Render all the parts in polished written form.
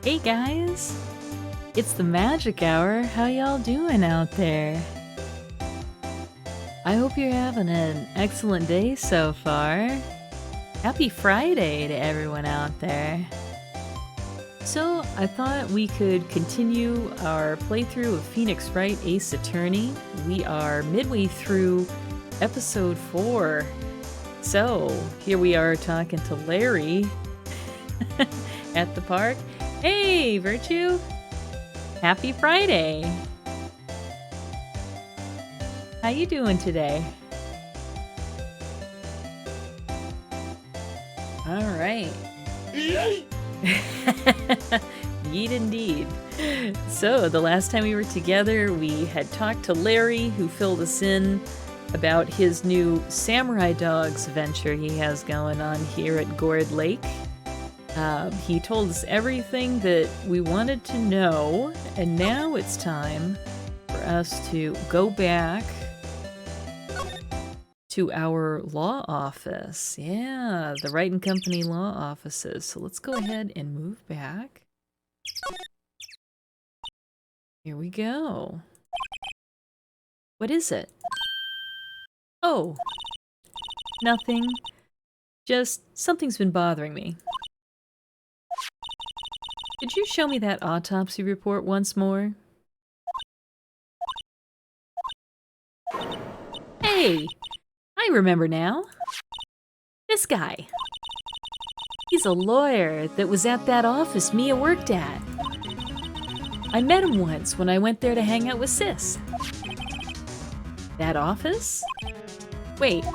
Hey guys! It's the magic hour. How y'all doing out there? I hope you're having an excellent day so far. Happy Friday to everyone out there. So, I thought we could continue our playthrough of Phoenix Wright Ace Attorney. We are midway through episode 4. So, here we are talking to Larry at the park. Hey, Virtue! Happy Friday! How you doing today? Alright. Yeet indeed. So, the last time we were together, we had talked to Larry, who filled us in about his new Samurai Dogs venture he has going on here at Gourdy Lake. He told us everything that we wanted to know, and now it's time for us to go back to our law office. Yeah, the Wright and Company law offices. So let's go ahead and move back. Here we go. What is it? Oh, nothing. Just something's been bothering me. Could you show me that autopsy report once more? Hey! I remember now. This guy. He's a lawyer that was at that office Mia worked at. I met him once when I went there to hang out with Sis. That office? Wait,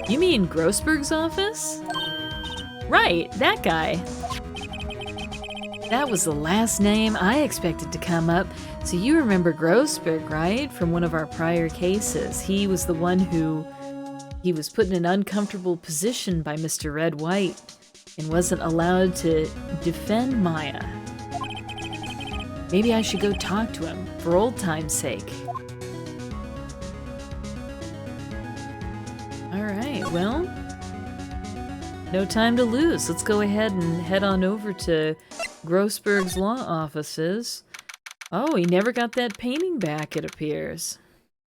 you mean Grossberg's office? Right, that guy. That was the last name I expected to come up. So you remember Grossberg, right? From one of our prior cases. He was the one who he was put in an uncomfortable position by Mr. Red White and wasn't allowed to defend Maya. Maybe I should go talk to him for old time's sake. Alright, well, no time to lose. Let's go ahead and head on over to Grossberg's law offices. Oh, he never got that painting back, it appears.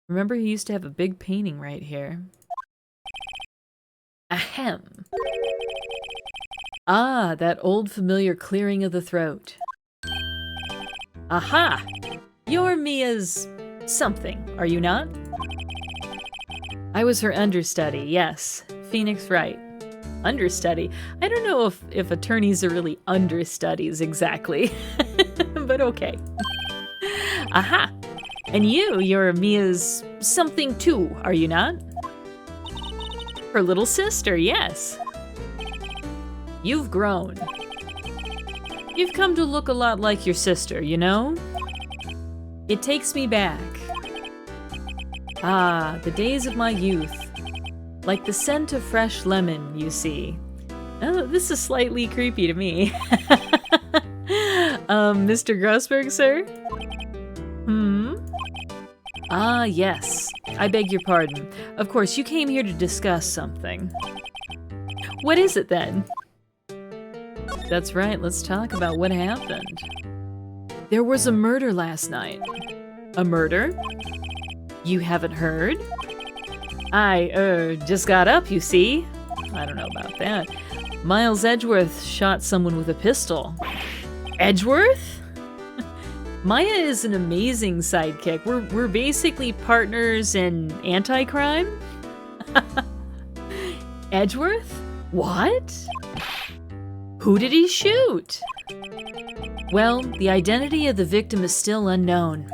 Remember, he used to have a big painting right here. Ahem. Ah, that old familiar clearing of the throat. Aha! You're Mia's something, are you not? I was her understudy, yes. Phoenix Wright. Understudy? I don't know if attorneys are really understudies exactly, but okay. Aha! And you're Mia's something too, are you not? Her little sister, yes. You've grown. You've come to look a lot like your sister, you know? It takes me back. Ah, the days of my youth. Like the scent of fresh lemon, you see. Oh, this is slightly creepy to me. Mr. Grossberg, sir? Ah, yes. I beg your pardon. Of course, you came here to discuss something. What is it, then? That's right, let's talk about what happened. There was a murder last night. A murder? You haven't heard? I, just got up, you see. I don't know about that. Miles Edgeworth shot someone with a pistol. Edgeworth? Maya is an amazing sidekick. We're basically partners in anti-crime? Edgeworth? What? Who did he shoot? Well, the identity of the victim is still unknown.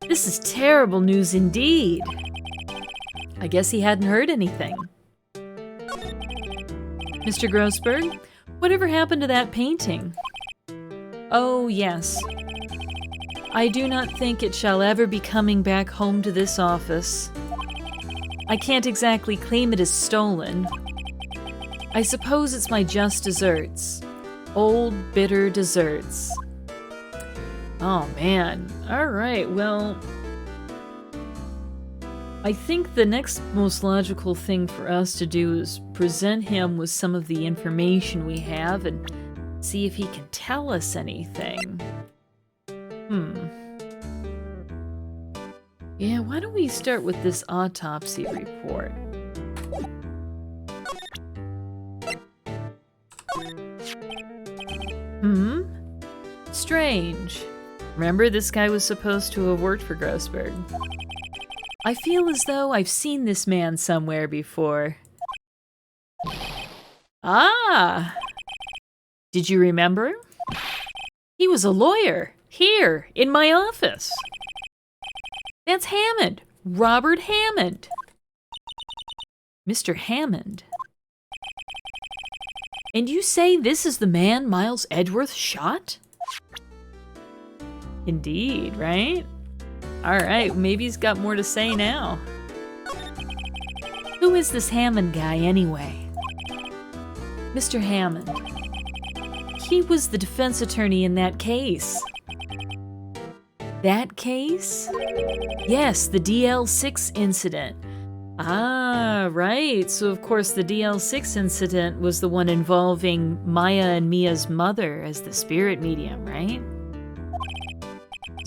This is terrible news indeed. I guess he hadn't heard anything. Mr. Grossberg, whatever happened to that painting? Oh, yes. I do not think it shall ever be coming back home to this office. I can't exactly claim it as stolen. I suppose it's my just desserts. Old, bitter desserts. Oh, man. Alright, well, I think the next most logical thing for us to do is present him with some of the information we have and See if he can tell us anything. Yeah, why don't we start with this autopsy report? Strange. Remember, this guy was supposed to have worked for Grossberg. I feel as though I've seen this man somewhere before. Ah! Did you remember him? He was a lawyer, here, in my office. That's Hammond, Robert Hammond. Mr. Hammond. And you say this is the man Miles Edgeworth shot? Indeed, right? Alright, maybe he's got more to say now. Who is this Hammond guy, anyway? Mr. Hammond. He was the defense attorney in that case. That case? Yes, the DL6 incident. Ah, right. So, of course, the DL6 incident was the one involving Maya and Mia's mother as the spirit medium, right?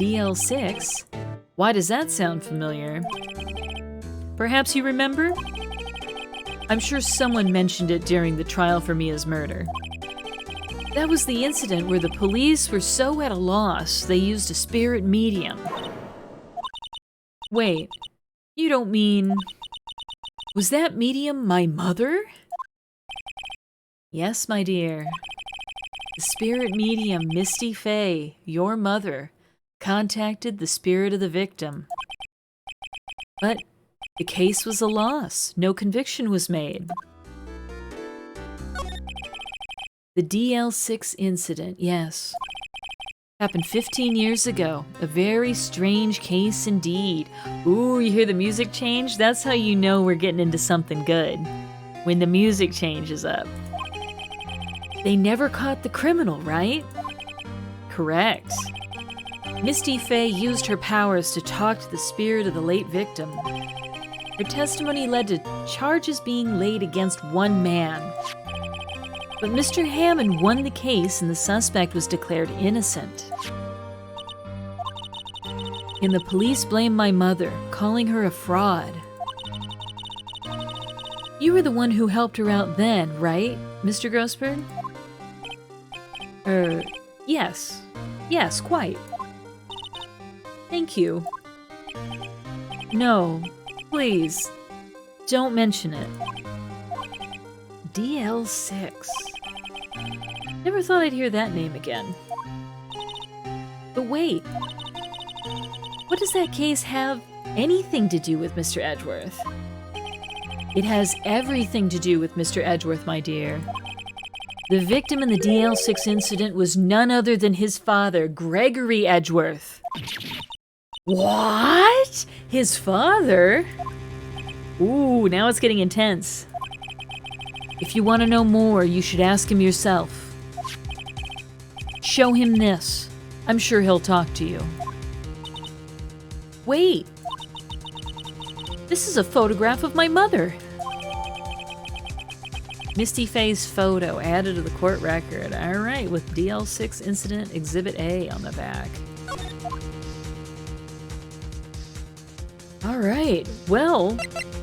DL6? Why does that sound familiar? Perhaps you remember? I'm sure someone mentioned it during the trial for Mia's murder. That was the incident where the police were so at a loss they used a spirit medium. Wait, you don't mean... Was that medium my mother? Yes, my dear. The spirit medium Misty Fey, your mother, contacted the spirit of the victim. But the case was a loss. No conviction was made. The DL6 incident, yes. Happened 15 years ago. A very strange case indeed. Ooh, you hear the music change? That's how you know we're getting into something good. When the music changes up. They never caught the criminal, right? Correct. Misty Fey used her powers to talk to the spirit of the late victim. Her testimony led to charges being laid against one man. But Mr. Hammond won the case and the suspect was declared innocent. And the police blamed my mother, calling her a fraud. You were the one who helped her out then, right, Mr. Grossberg? Yes. Yes, quite. Thank you. No, please, don't mention it. DL6. Never thought I'd hear that name again. But wait, what does that case have anything to do with Mr. Edgeworth? It has everything to do with Mr. Edgeworth, my dear. The victim in the DL6 incident was none other than his father, Gregory Edgeworth. What? His father? Ooh, now it's getting intense. If you want to know more, you should ask him yourself. Show him this. I'm sure he'll talk to you. Wait. This is a photograph of my mother. Misty Fey's photo added to the court record. All right, with DL6 Incident Exhibit A on the back. All right, well,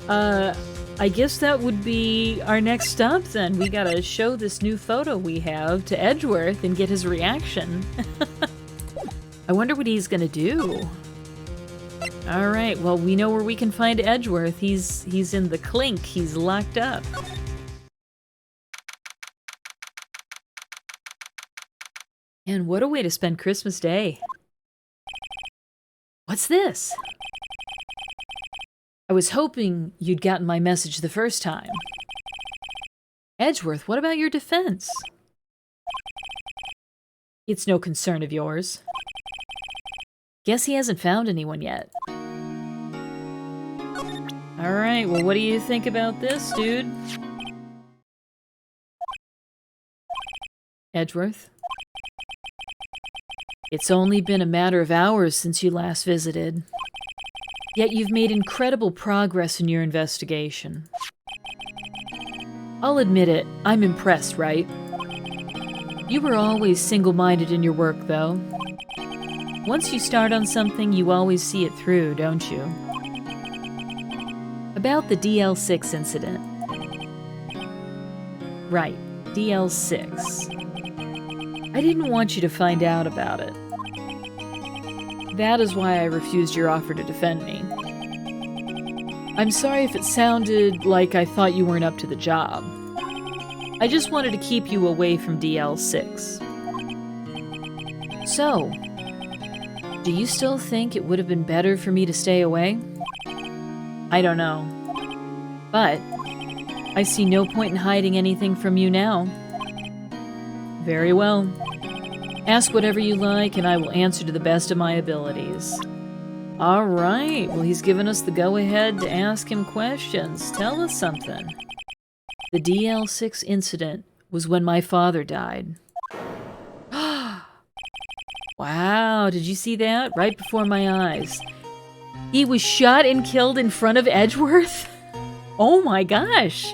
I guess that would be our next stop then. We gotta show this new photo we have to Edgeworth and get his reaction. I wonder what he's gonna do. All right, well, we know where we can find Edgeworth. He's in the clink. He's locked up. And what a way to spend Christmas Day. What's this? I was hoping you'd gotten my message the first time. Edgeworth, what about your defense? It's no concern of yours. Guess he hasn't found anyone yet. Alright, well, what do you think about this, dude? Edgeworth? It's only been a matter of hours since you last visited. Yet you've made incredible progress in your investigation. I'll admit it, I'm impressed, right? You were always single-minded in your work, though. Once you start on something, you always see it through, don't you? About the DL6 incident. Right, DL6. I didn't want you to find out about it. That is why I refused your offer to defend me. I'm sorry if it sounded like I thought you weren't up to the job. I just wanted to keep you away from DL6. So, do you still think it would have been better for me to stay away? I don't know. But I see no point in hiding anything from you now. Very well. Ask whatever you like, and I will answer to the best of my abilities. All right. Well, he's given us the go-ahead to ask him questions. Tell us something. The DL6 incident was when my father died. Wow, did you see that? Right before my eyes. He was shot and killed in front of Edgeworth? Oh my gosh.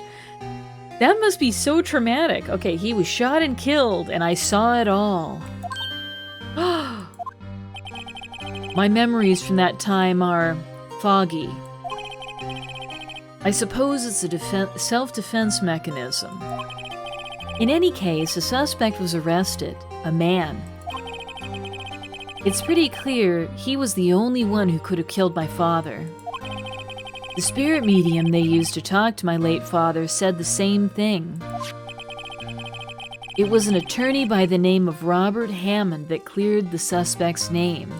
That must be so traumatic. Okay, he was shot and killed, and I saw it all. My memories from that time are foggy. I suppose it's a self-defense mechanism. In any case, a suspect was arrested, a man. It's pretty clear he was the only one who could have killed my father. The spirit medium they used to talk to my late father said the same thing. It was an attorney by the name of Robert Hammond that cleared the suspect's name.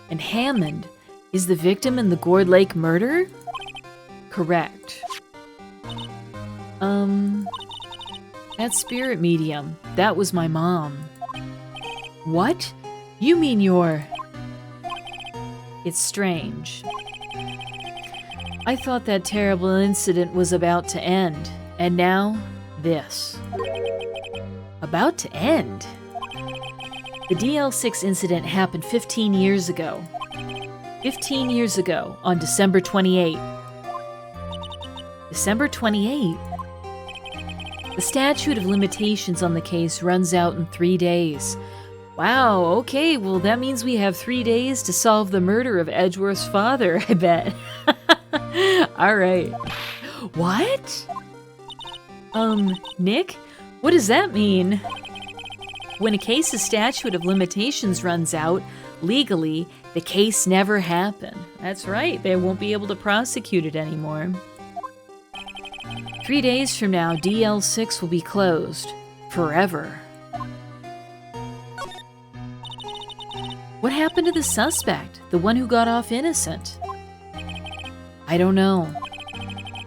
And Hammond is the victim in the Gourd Lake murder? Correct. That spirit medium, that was my mom. What? You mean you're... It's strange. I thought that terrible incident was about to end, and now, this. About to end? The DL6 incident happened 15 years ago. 15 years ago, on December 28. December 28? The statute of limitations on the case runs out in 3 days. Wow, okay, well that means we have 3 days to solve the murder of Edgeworth's father, I bet. Alright. What? Nick? What does that mean? When a case's statute of limitations runs out, legally, the case never happened. That's right, they won't be able to prosecute it anymore. 3 days from now, DL6 will be closed. Forever. What happened to the suspect? The one who got off innocent? I don't know.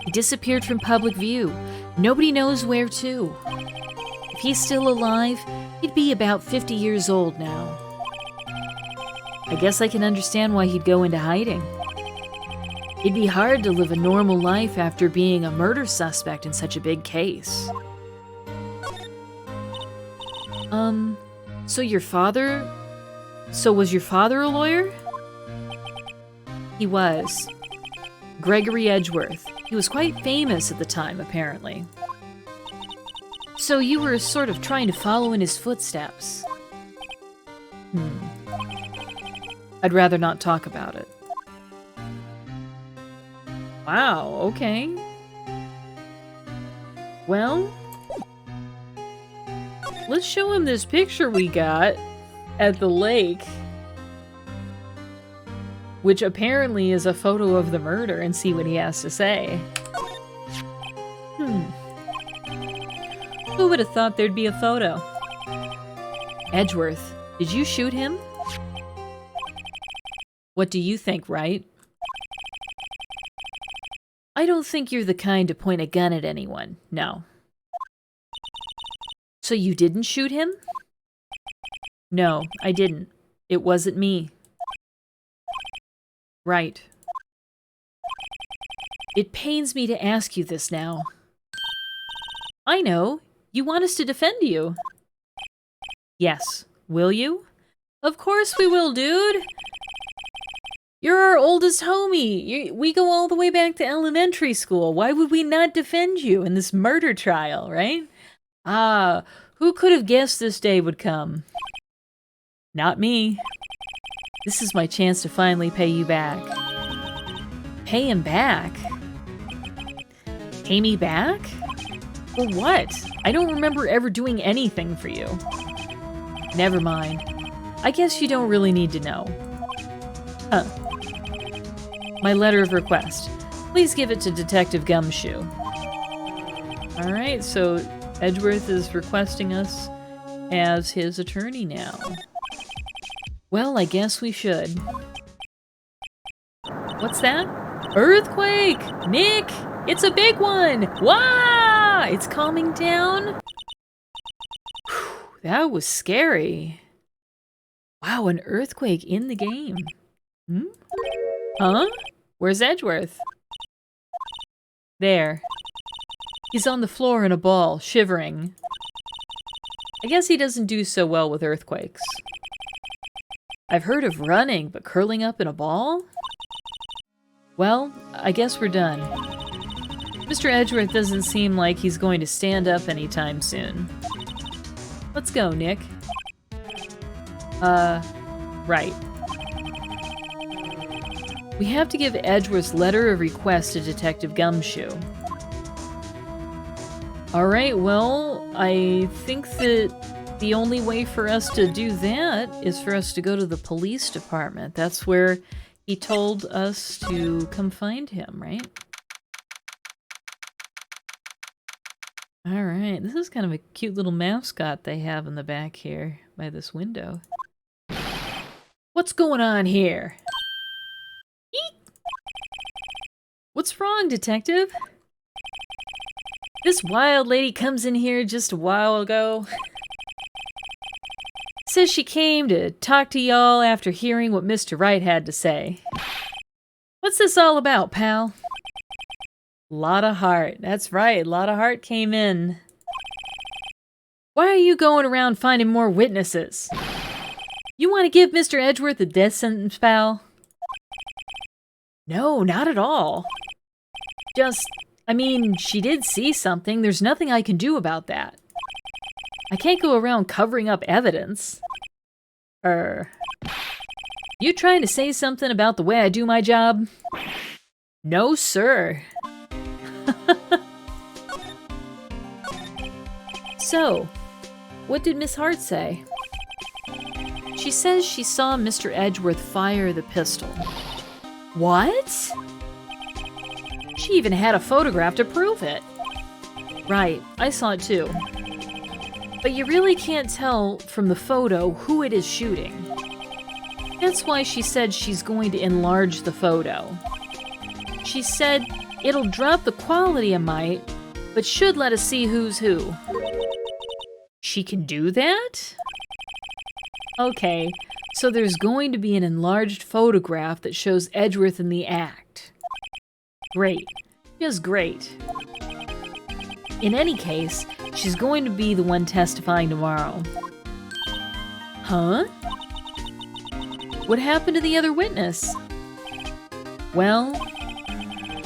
He disappeared from public view. Nobody knows where to. If he's still alive, he'd be about 50 years old now. I guess I can understand why he'd go into hiding. It'd be hard to live a normal life after being a murder suspect in such a big case. So was your father a lawyer? He was. Gregory Edgeworth. He was quite famous at the time, apparently. So you were sort of trying to follow in his footsteps. I'd rather not talk about it. Wow, okay. Well, let's show him this picture we got at the lake, which apparently is a photo of the murder, and see what he has to say. Who would have thought there'd be a photo? Edgeworth, did you shoot him? What do you think, Wright? I don't think you're the kind to point a gun at anyone, no. So you didn't shoot him? No, I didn't. It wasn't me. Right. It pains me to ask you this now. I know. You want us to defend you. Yes. Will you? Of course we will, dude. You're our oldest homie. We go all the way back to elementary school. Why would we not defend you in this murder trial, right? Ah, Who could have guessed this day would come? Not me. This is my chance to finally pay you back. Pay him back? Pay me back? For what? I don't remember ever doing anything for you. Never mind. I guess you don't really need to know. Huh. My letter of request. Please give it to Detective Gumshoe. Alright, so Edgeworth is requesting us as his attorney now. Well, I guess we should. What's that? Earthquake! Nick! It's a big one! Wah! It's calming down? Whew, that was scary. Wow, an earthquake in the game. Hmm? Huh? Where's Edgeworth? There. He's on the floor in a ball, shivering. I guess he doesn't do so well with earthquakes. I've heard of running, but curling up in a ball? Well, I guess we're done. Mr. Edgeworth doesn't seem like he's going to stand up anytime soon. Let's go, Nick. Right. We have to give Edgeworth's letter of request to Detective Gumshoe. Alright, well, I think that the only way for us to do that is for us to go to the police department. That's where he told us to come find him, right? Alright, this is kind of a cute little mascot they have in the back here by this window. What's going on here? Eek! What's wrong, detective? This wild lady comes in here just a while ago. Says she came to talk to y'all after hearing what Mr. Wright had to say. What's this all about, pal? Lot of heart. That's right, a lot of heart came in. Why are you going around finding more witnesses? You want to give Mr. Edgeworth a death sentence, pal? No, not at all. Just, I mean, she did see something. There's nothing I can do about that. I can't go around covering up evidence. You trying to say something about the way I do my job? No, sir. So, what did Miss Hart say? She says she saw Mr. Edgeworth fire the pistol. What? She even had a photograph to prove it. Right, I saw it too. But you really can't tell from the photo who it is shooting. That's why she said she's going to enlarge the photo. She said it'll drop the quality a mite, but should let us see who's who. She can do that? Okay, so there's going to be an enlarged photograph that shows Edgeworth in the act. Great. Just great. In any case, she's going to be the one testifying tomorrow. Huh? What happened to the other witness? Well,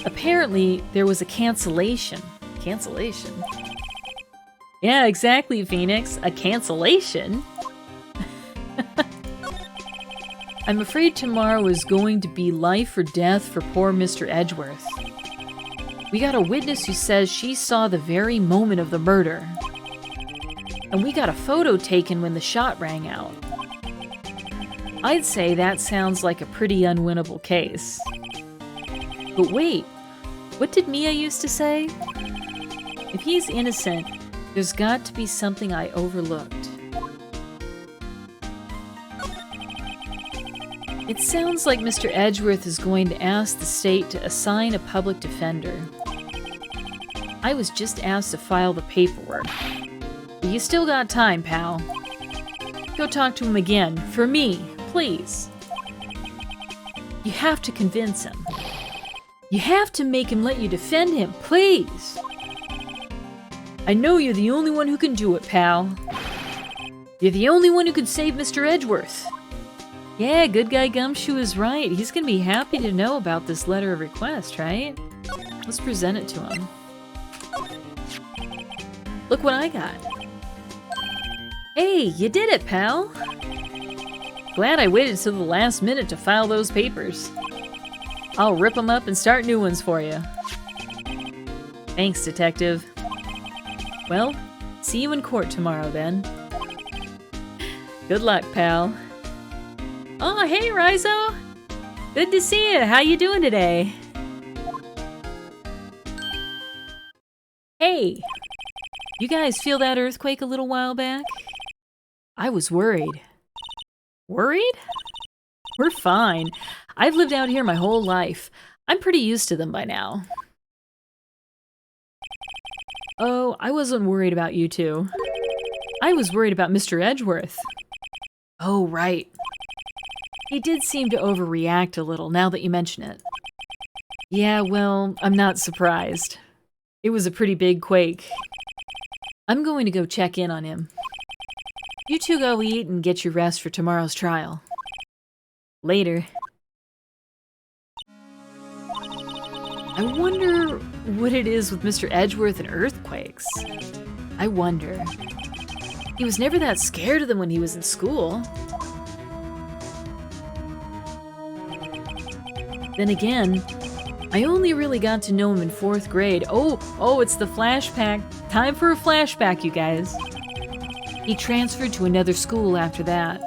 apparently there was a cancellation. Cancellation? Yeah, exactly, Phoenix. A cancellation? I'm afraid tomorrow is going to be life or death for poor Mr. Edgeworth. We got a witness who says she saw the very moment of the murder. And we got a photo taken when the shot rang out. I'd say that sounds like a pretty unwinnable case. But wait, what did Mia used to say? If he's innocent, there's got to be something I overlooked. It sounds like Mr. Edgeworth is going to ask the state to assign a public defender. I was just asked to file the paperwork. But you still got time, pal. Go talk to him again, for me, please. You have to convince him. You have to make him let you defend him, please. I know you're the only one who can do it, pal. You're the only one who can save Mr. Edgeworth. Yeah, good guy Gumshoe is right. He's gonna be happy to know about this letter of request, right? Let's present it to him. Look what I got. Hey, you did it, pal! Glad I waited till the last minute to file those papers. I'll rip them up and start new ones for you. Thanks, Detective. Well, see you in court tomorrow, then. Good luck, pal. Oh, hey, Rizo! Good to see you. How you doing today? Hey! You guys feel that earthquake a little while back? I was worried. Worried? We're fine. I've lived out here my whole life. I'm pretty used to them by now. Oh, I wasn't worried about you two. I was worried about Mr. Edgeworth. Oh, right. He did seem to overreact a little, now that you mention it. Yeah, well, I'm not surprised. It was a pretty big quake. I'm going to go check in on him. You two go eat and get your rest for tomorrow's trial. Later. I wonder what it is with Mr. Edgeworth and earthquakes. I wonder. He was never that scared of them when he was in school. Then again, I only really got to know him in 4th grade. Oh, it's the flashback. Time for a flashback, you guys. He transferred to another school after that.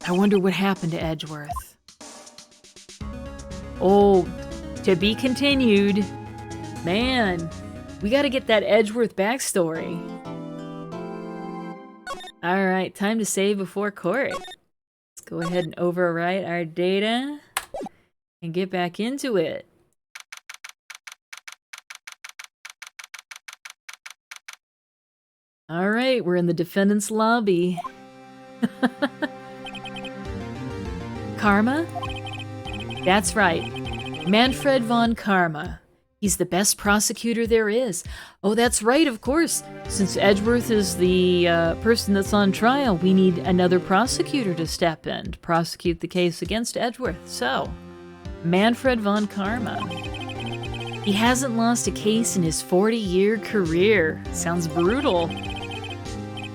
I wonder what happened to Edgeworth. Oh, to be continued. Man, we gotta get that Edgeworth backstory. Alright, time to save before court. Let's go ahead and overwrite our data and get back into it. Alright, we're in the defendant's lobby. Karma? That's right. Manfred von Karma. He's the best prosecutor there is. Oh, that's right, of course. Since Edgeworth is the person that's on trial, we need another prosecutor to step in to prosecute the case against Edgeworth. So, Manfred von Karma. He hasn't lost a case in his 40-year career. Sounds brutal.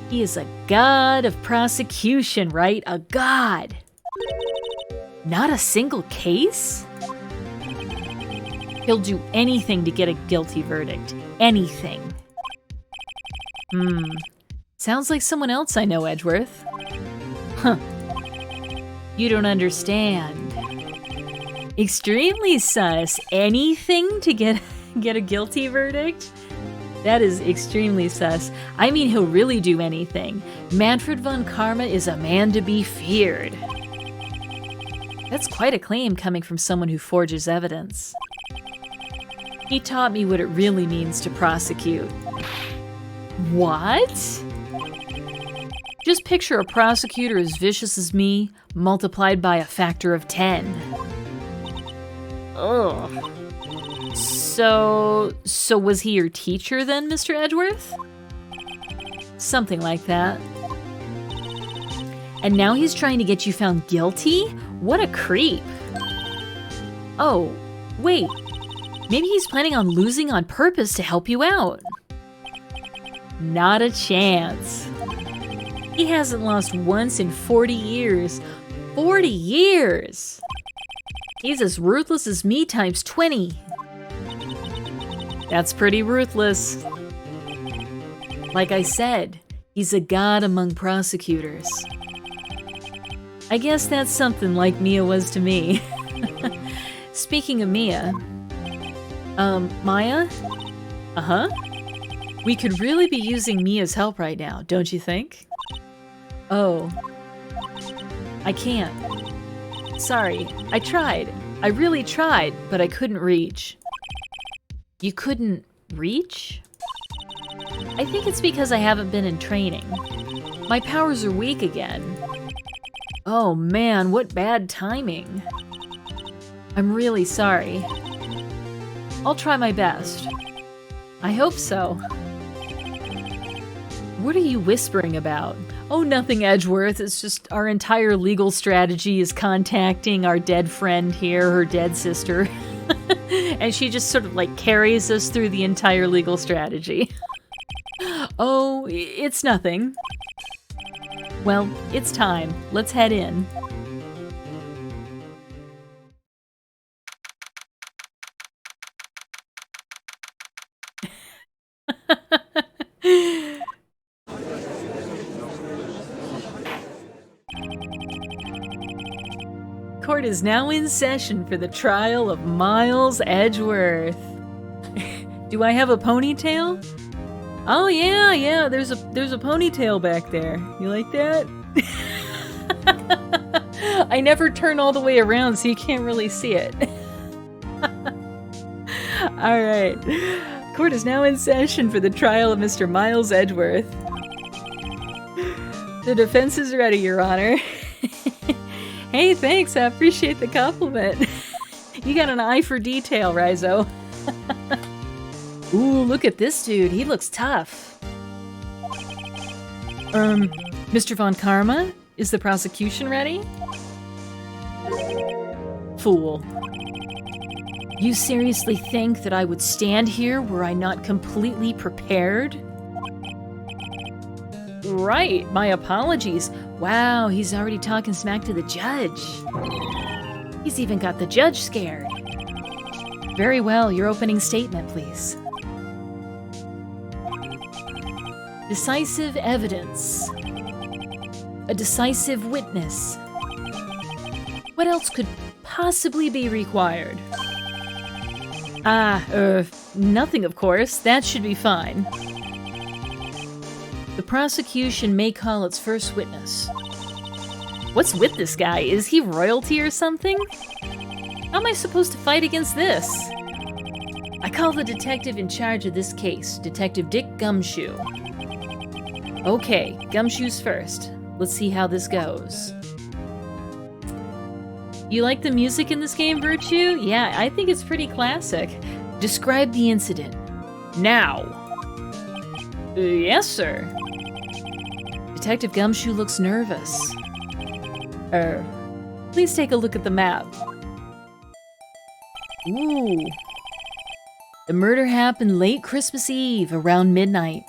He is a god of prosecution, right? A god. Not a single case? He'll do anything to get a guilty verdict. Anything. Sounds like someone else I know, Edgeworth. Huh. You don't understand. Extremely sus. Anything to get a guilty verdict? That is extremely sus. I mean, he'll really do anything. Manfred von Karma is a man to be feared. That's quite a claim coming from someone who forges evidence. He taught me what it really means to prosecute. What? Just picture a prosecutor as vicious as me, multiplied by a factor of 10. Ugh. So was he your teacher then, Mr. Edgeworth? Something like that. And now he's trying to get you found guilty? What a creep. Oh, wait. Maybe he's planning on losing on purpose to help you out. Not a chance. He hasn't lost once in 40 years. 40 years! He's as ruthless as me times 20. That's pretty ruthless. Like I said, he's a god among prosecutors. I guess that's something like Mia was to me. Speaking of Mia... Maya? Uh-huh? We could really be using Mia's help right now, don't you think? Oh. I can't. Sorry, I tried. I really tried, but I couldn't reach. You couldn't reach? I think it's because I haven't been in training. My powers are weak again. Oh man, what bad timing. I'm really sorry. I'll try my best. I hope so. What are you whispering about? Oh, nothing, Edgeworth. It's just our entire legal strategy is contacting our dead friend here, her dead sister. And she just sort of like carries us through the entire legal strategy. Oh, it's nothing. Well, it's time. Let's head in. Court is now in session for the trial of Miles Edgeworth. Do I have a ponytail? Oh yeah, there's a ponytail back there. You like that? I never turn all the way around so you can't really see it. Alright. Court is now in session for the trial of Mr. Miles Edgeworth. The defense is ready, Your Honor. Hey, thanks, I appreciate the compliment. You got an eye for detail, Rizo. Ooh, look at this dude, he looks tough. Mr. Von Karma, is the prosecution ready? Fool. You seriously think that I would stand here were I not completely prepared? Right, my apologies. Wow, he's already talking smack to the judge. He's even got the judge scared. Very well, your opening statement, please. Decisive evidence. A decisive witness. What else could possibly be required? Nothing, of course. That should be fine. The prosecution may call its first witness. What's with this guy? Is he royalty or something? How am I supposed to fight against this? I call the detective in charge of this case, Detective Dick Gumshoe. Okay, Gumshoe's first. Let's see how this goes. You like the music in this game, Virtue? Yeah, I think it's pretty classic. Describe the incident. Now. Yes, sir. Detective Gumshoe looks nervous. Please take a look at the map. Ooh. The murder happened late Christmas Eve, around midnight.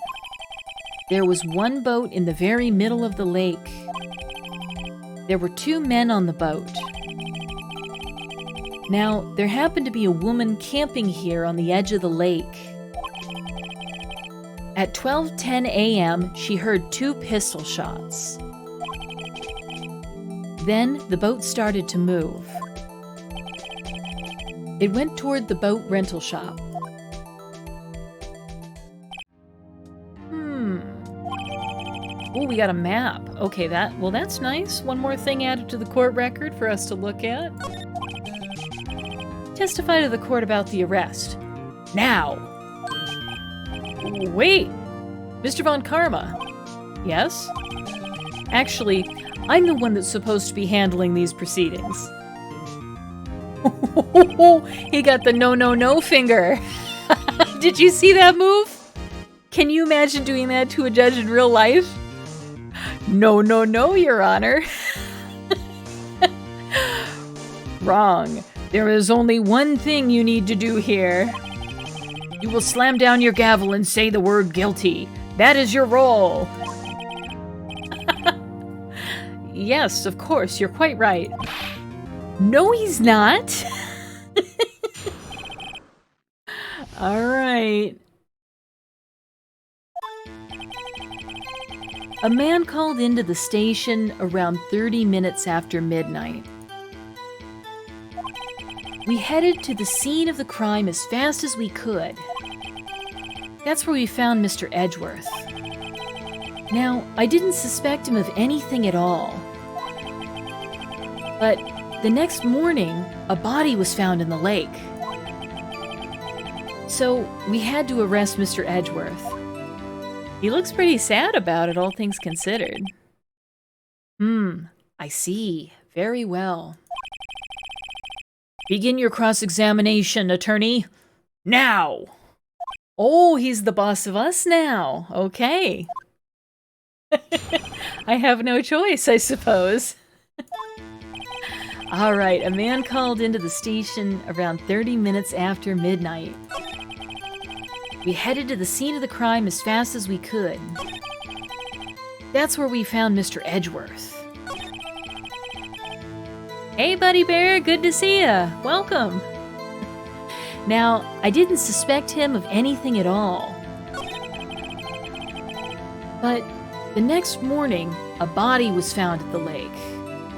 There was one boat in the very middle of the lake. There were 2 men on the boat. Now, there happened to be a woman camping here on the edge of the lake. At 12:10 a.m., she heard 2 pistol shots. Then, the boat started to move. It went toward the boat rental shop. Oh, we got a map. Okay, that's nice. One more thing added to the court record for us to look at. Testify to the court about the arrest. Now! Wait! Mr. Von Karma. Yes? Actually, I'm the one that's supposed to be handling these proceedings. He got the no finger. Did you see that move? Can you imagine doing that to a judge in real life? No, Your Honor. Wrong. There is only one thing you need to do here. You will slam down your gavel and say the word guilty. That is your role. Yes, of course, you're quite right. No, he's not. All right. A man called into the station around 30 minutes after midnight. We headed to the scene of the crime as fast as we could. That's where we found Mr. Edgeworth. Now, I didn't suspect him of anything at all. But the next morning, a body was found in the lake. So we had to arrest Mr. Edgeworth. He looks pretty sad about it, all things considered. I see. Very well. Begin your cross-examination, attorney. Now! Oh, he's the boss of us now. Okay. I have no choice, I suppose. All right, a man called into the station around 30 minutes after midnight. We headed to the scene of the crime as fast as we could. That's where we found Mr. Edgeworth. Hey, Buddy Bear, good to see ya. Welcome. Now, I didn't suspect him of anything at all. But the next morning, a body was found at the lake.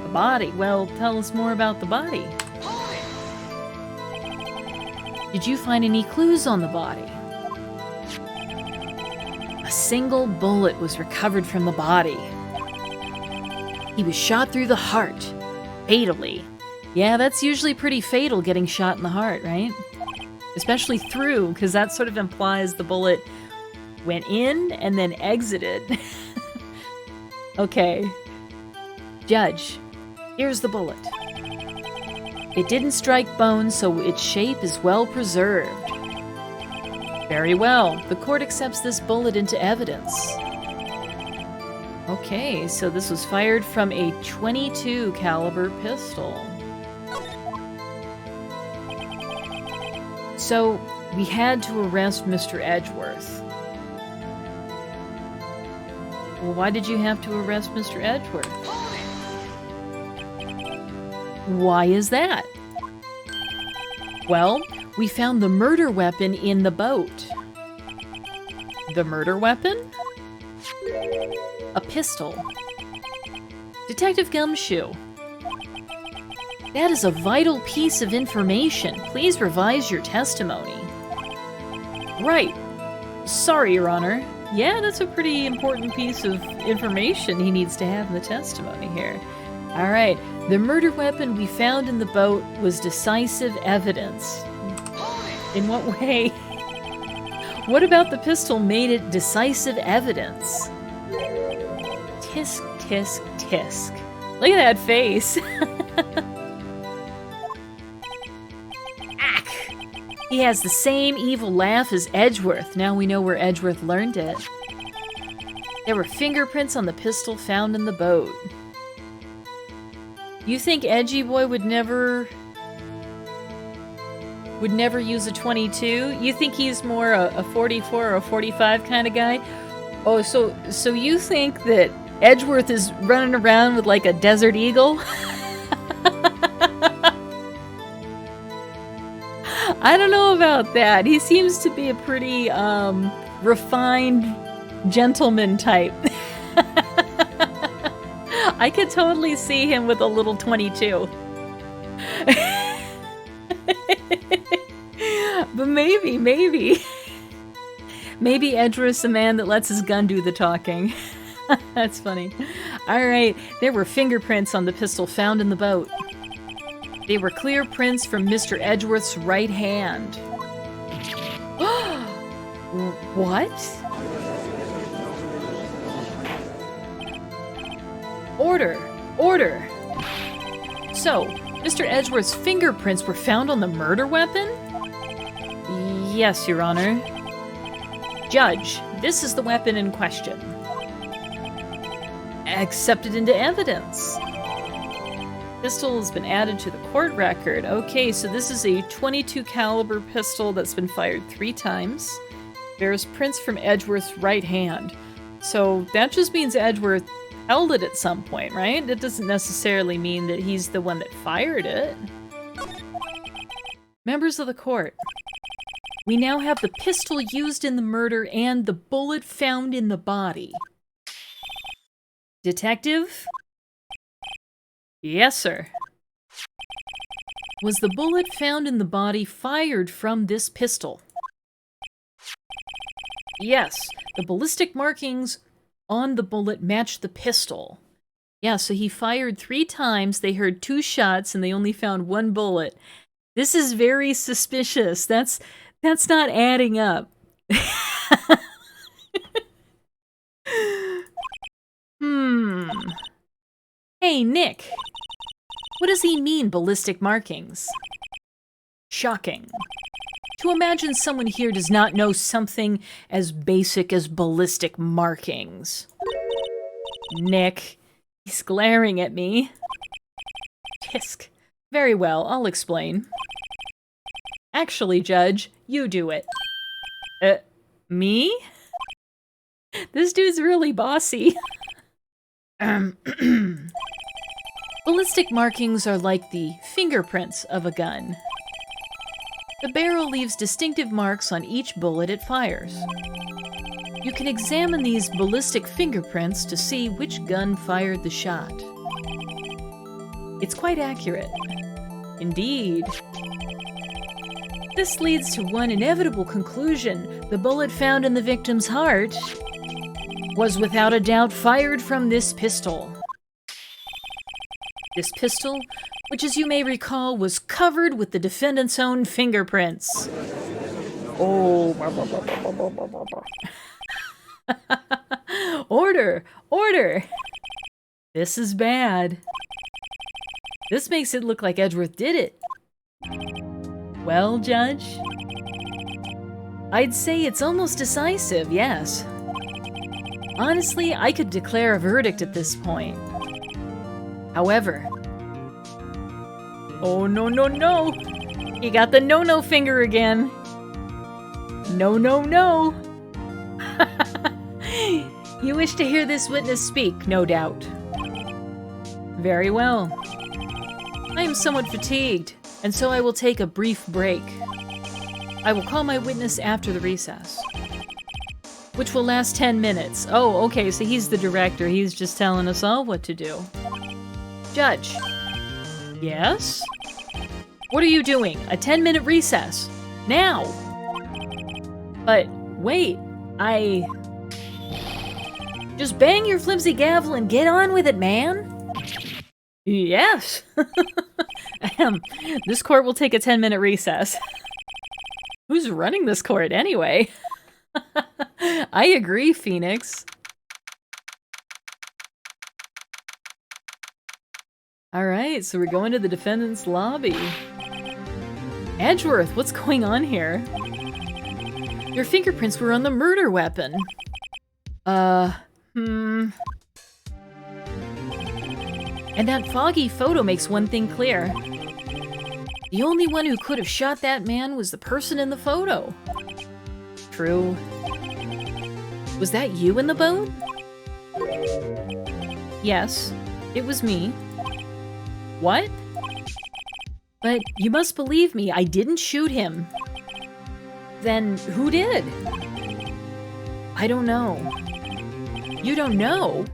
A body? Well, tell us more about the body. Did you find any clues on the body? A single bullet was recovered from the body. He was shot through the heart, fatally. Yeah, that's usually pretty fatal, getting shot in the heart, right? Especially through, because that sort of implies the bullet went in and then exited. Okay. Judge, here's the bullet. It didn't strike bone, so its shape is well preserved. Very well. The court accepts this bullet into evidence. Okay, so this was fired from a .22 caliber pistol. So, we had to arrest Mr. Edgeworth. Well, why did you have to arrest Mr. Edgeworth? Why is that? Well, we found the murder weapon in the boat. The murder weapon? A pistol. Detective Gumshoe. That is a vital piece of information. Please revise your testimony. Right. Sorry, Your Honor. Yeah, that's a pretty important piece of information he needs to have in the testimony here. All right. The murder weapon we found in the boat was decisive evidence. In what way? What about the pistol made it decisive evidence? Tisk, tisk, tisk. Look at that face. Ack! He has the same evil laugh as Edgeworth. Now we know where Edgeworth learned it. There were fingerprints on the pistol found in the boat. You think Edgy Boy would never use a .22? You think he's more a 44 or a 45 kind of guy? Oh, so you think that Edgeworth is running around with like a Desert Eagle? I don't know about that. He seems to be a pretty refined gentleman type. I could totally see him with a little .22. But maybe. Maybe Edgeworth's a man that lets his gun do the talking. That's funny. Alright, there were fingerprints on the pistol found in the boat. They were clear prints from Mr. Edgeworth's right hand. What? Order! Order! So, Mr. Edgeworth's fingerprints were found on the murder weapon? Yes, Your Honor. Judge, this is the weapon in question. Accepted into evidence. Pistol has been added to the court record. Okay, so this is a .22 caliber pistol that's been fired 3 times. There's prints from Edgeworth's right hand. So that just means Edgeworth held it at some point, right? It doesn't necessarily mean that he's the one that fired it. Members of the court, we now have the pistol used in the murder and the bullet found in the body. Detective? Yes, sir. Was the bullet found in the body fired from this pistol? Yes, the ballistic markings on the bullet matched the pistol. Yeah, so he fired 3 times, they heard 2 shots, and they only found 1 bullet. This is very suspicious. That's not adding up. Hey, Nick. What does he mean, ballistic markings? Shocking. To imagine someone here does not know something as basic as ballistic markings. Nick. He's glaring at me. Tisk. Very well, I'll explain. Actually, Judge, you do it. Me? This dude's really bossy. Ballistic markings are like the fingerprints of a gun. The barrel leaves distinctive marks on each bullet it fires. You can examine these ballistic fingerprints to see which gun fired the shot. It's quite accurate. Indeed. This leads to one inevitable conclusion. The bullet found in the victim's heart was without a doubt fired from this pistol. This pistol, which as you may recall, was covered with the defendant's own fingerprints. Oh. Order! Order! This is bad. This makes it look like Edgeworth did it. Well, Judge? I'd say it's almost decisive, yes. Honestly, I could declare a verdict at this point. However... Oh, no, no, no! You got the no-no finger again. No, no, no! You wish to hear this witness speak, no doubt. Very well. I am somewhat fatigued, and so I will take a brief break. I will call my witness after the recess, which will last 10 minutes. Oh, okay, so he's the director. He's just telling us all what to do. Judge. Yes? What are you doing? A 10-minute recess. Now! But, wait, Just bang your flimsy gavel and get on with it, man! Yes! This court will take a 10-minute recess. Who's running this court, anyway? I agree, Phoenix. Alright, so we're going to the defendant's lobby. Edgeworth, what's going on here? Your fingerprints were on the murder weapon. And that foggy photo makes one thing clear. The only one who could have shot that man was the person in the photo. True. Was that you in the boat? Yes, it was me. What? But you must believe me, I didn't shoot him. Then who did? I don't know. You don't know?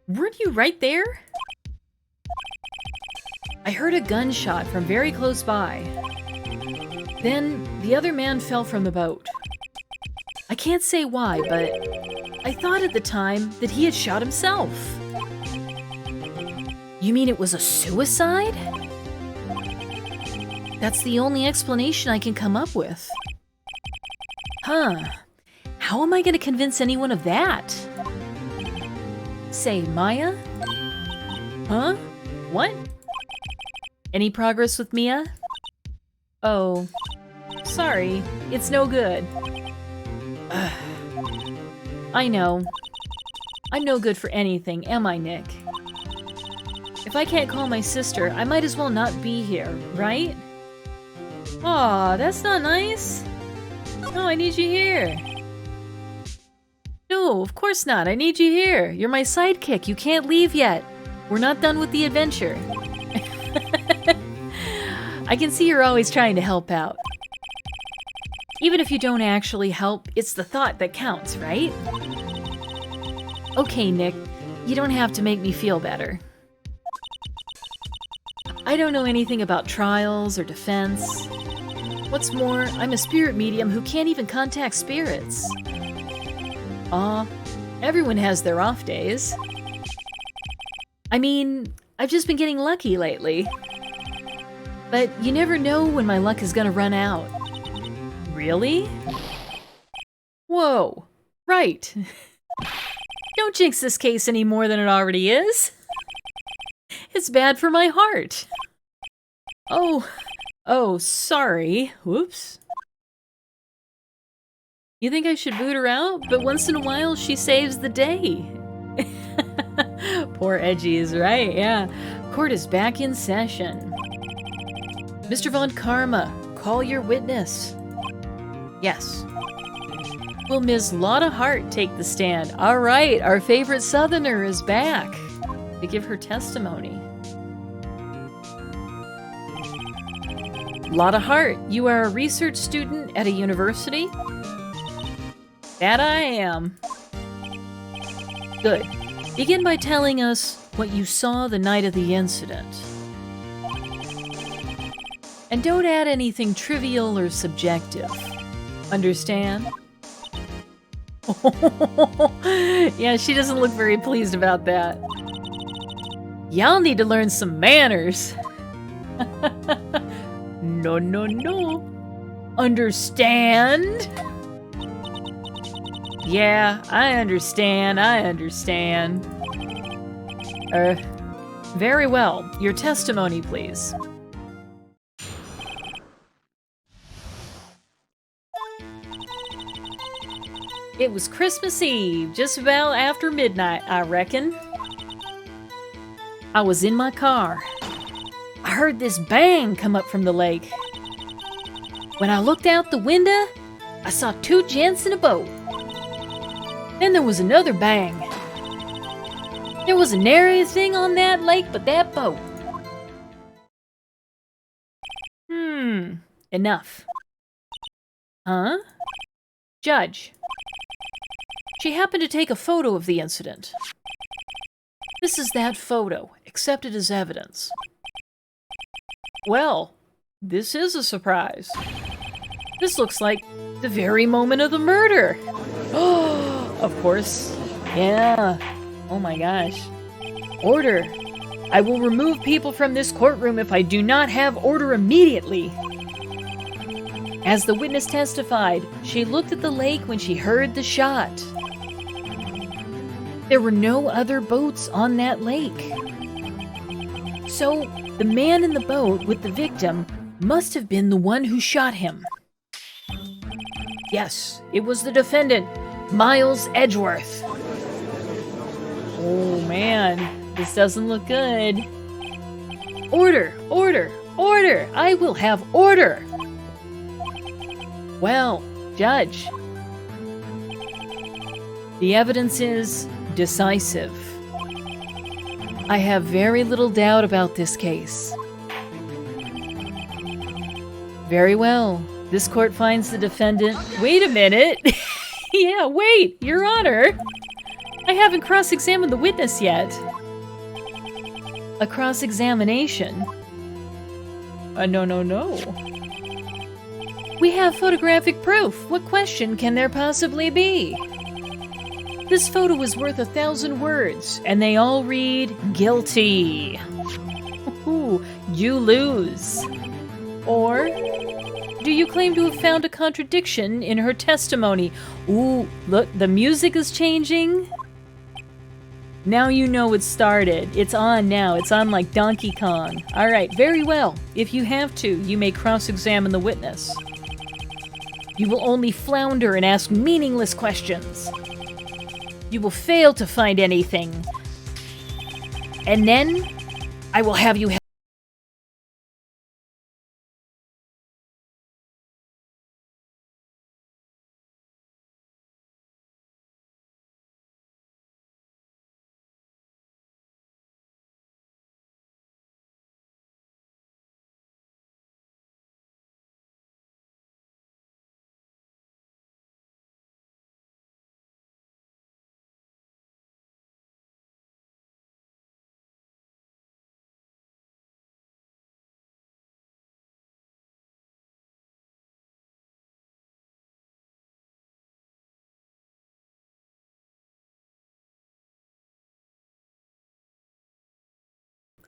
Weren't you right there? I heard a gunshot from very close by. Then the other man fell from the boat. I can't say why, but I thought at the time that he had shot himself. You mean it was a suicide? That's the only explanation I can come up with. Huh. How am I going to convince anyone of that? Say, Maya? Huh? What? Any progress with Mia? Oh. Sorry. It's no good. Ugh. I know. I'm no good for anything, am I, Nick? If I can't call my sister, I might as well not be here, right? Aw, that's not nice. No, I need you here. No, of course not. I need you here. You're my sidekick. You can't leave yet. We're not done with the adventure. I can see you're always trying to help out. Even if you don't actually help, it's the thought that counts, right? Okay, Nick. You don't have to make me feel better. I don't know anything about trials or defense. What's more, I'm a spirit medium who can't even contact spirits. Aw, everyone has their off days. I mean, I've just been getting lucky lately. But you never know when my luck is gonna run out. Really? Whoa, right. Don't jinx this case any more than it already is. It's bad for my heart. Oh, sorry. Whoops. You think I should boot her out? But once in a while, she saves the day. Poor Edgy's, right? Yeah. Court is back in session. Mr. Von Karma, call your witness. Yes. Will Ms. Lotta Hart take the stand? All right, our favorite Southerner is back. to give her testimony. Lot of heart. You are a research student at a university? That I am. Good. Begin by telling us what you saw the night of the incident. And don't add anything trivial or subjective. Understand? Yeah, she doesn't look very pleased about that. Y'all need to learn some manners. No, no, no. Understand? Yeah, I understand. Very well. Your testimony, please. It was Christmas Eve, just about after midnight, I reckon. I was in my car. I heard this bang come up from the lake. When I looked out the window, I saw two gents in a boat. Then there was another bang. There was a nary thing on that lake but that boat. Enough. Huh? Judge. She happened to take a photo of the incident. This is that photo, accepted as evidence. Well, this is a surprise. This looks like the very moment of the murder. Oh, of course. Yeah. Oh my gosh. Order. I will remove people from this courtroom if I do not have order immediately. As the witness testified, she looked at the lake when she heard the shot. There were no other boats on that lake. So, the man in the boat with the victim must have been the one who shot him. Yes, it was the defendant, Miles Edgeworth. Oh man, this doesn't look good. Order, order, order! I will have order! Well, Judge, the evidence is decisive. I have very little doubt about this case. Very well. This court finds the defendant... Wait a minute! Yeah, wait, Your Honor! I haven't cross-examined the witness yet. A cross-examination? No. We have photographic proof. What question can there possibly be? This photo is worth 1,000 words, and they all read, guilty. Ooh, you lose. Or, do you claim to have found a contradiction in her testimony? Ooh, look, the music is changing. Now you know it started. It's on now. It's on like Donkey Kong. All right, very well. If you have to, you may cross-examine the witness. You will only flounder and ask meaningless questions. You will fail to find anything. And then, I will have you...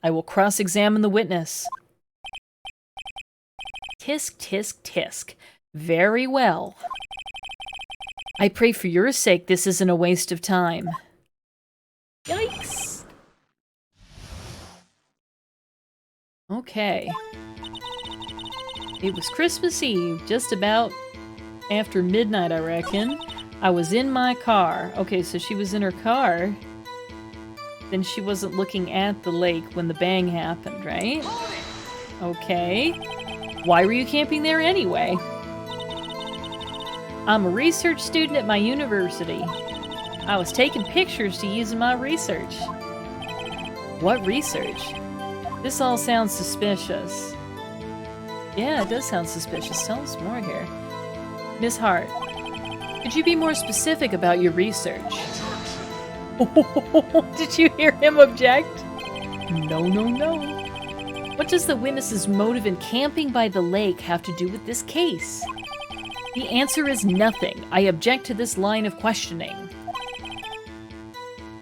I will cross-examine the witness. Tisk, tisk, tisk. Very well. I pray for your sake this isn't a waste of time. Yikes! Okay. It was Christmas Eve, just about after midnight, I reckon. I was in my car. Okay, so she was in her car. Then she wasn't looking at the lake when the bang happened, right? Okay. Why were you camping there anyway? I'm a research student at my university. I was taking pictures to use in my research. What research? This all sounds suspicious. Yeah, it does sound suspicious. Tell us more here. Miss Hart, could you be more specific about your research? Did you hear him object? No, no, no. What does the witness's motive in camping by the lake have to do with this case? The answer is nothing. I object to this line of questioning.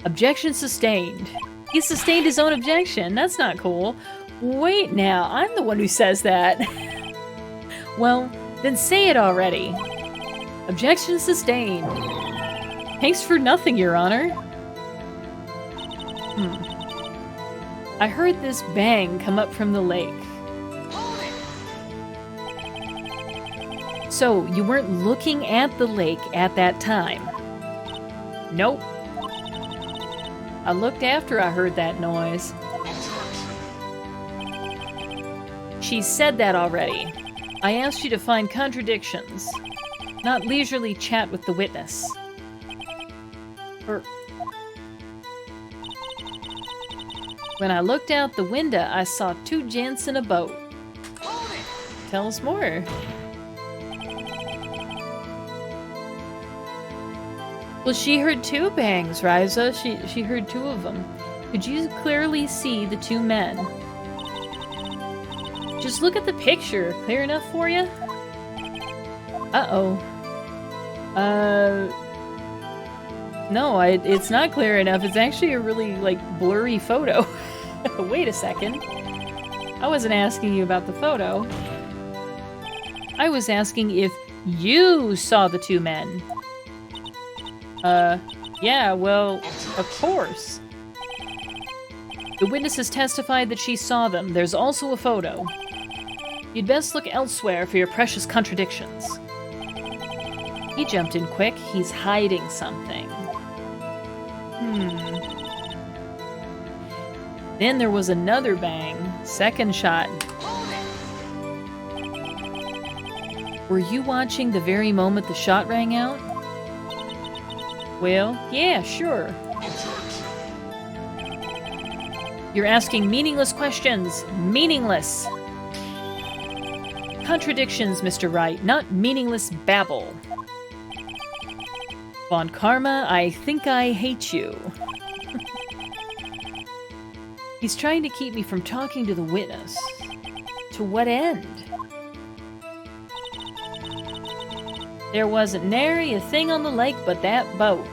Objection sustained. He sustained his own objection. That's not cool. Wait now, I'm the one who says that. Well, then say it already. Objection sustained. Thanks for nothing, Your Honor. I heard this bang come up from the lake. So, you weren't looking at the lake at that time? Nope. I looked after I heard that noise. She said that already. I asked you to find contradictions, not leisurely chat with the witness. When I looked out the window, I saw two gents in a boat. Tell us more. Well, she heard two bangs, Riza. She heard two of them. Could you clearly see the two men? Just look at the picture. Clear enough for you? Uh-oh. No, it's not clear enough. It's actually a really, like, blurry photo. Wait a second. I wasn't asking you about the photo. I was asking if you saw the two men. Yeah, well, of course. The witness has testified that she saw them. There's also a photo. You'd best look elsewhere for your precious contradictions. He jumped in quick. He's hiding something. Then there was another bang. Second shot. Were you watching the very moment the shot rang out? Well, yeah, sure. You're asking meaningless questions. Meaningless. Contradictions, Mr. Wright, not meaningless babble. Von Karma, I think I hate you. He's trying to keep me from talking to the witness. To what end? There wasn't nary a thing on the lake but that boat.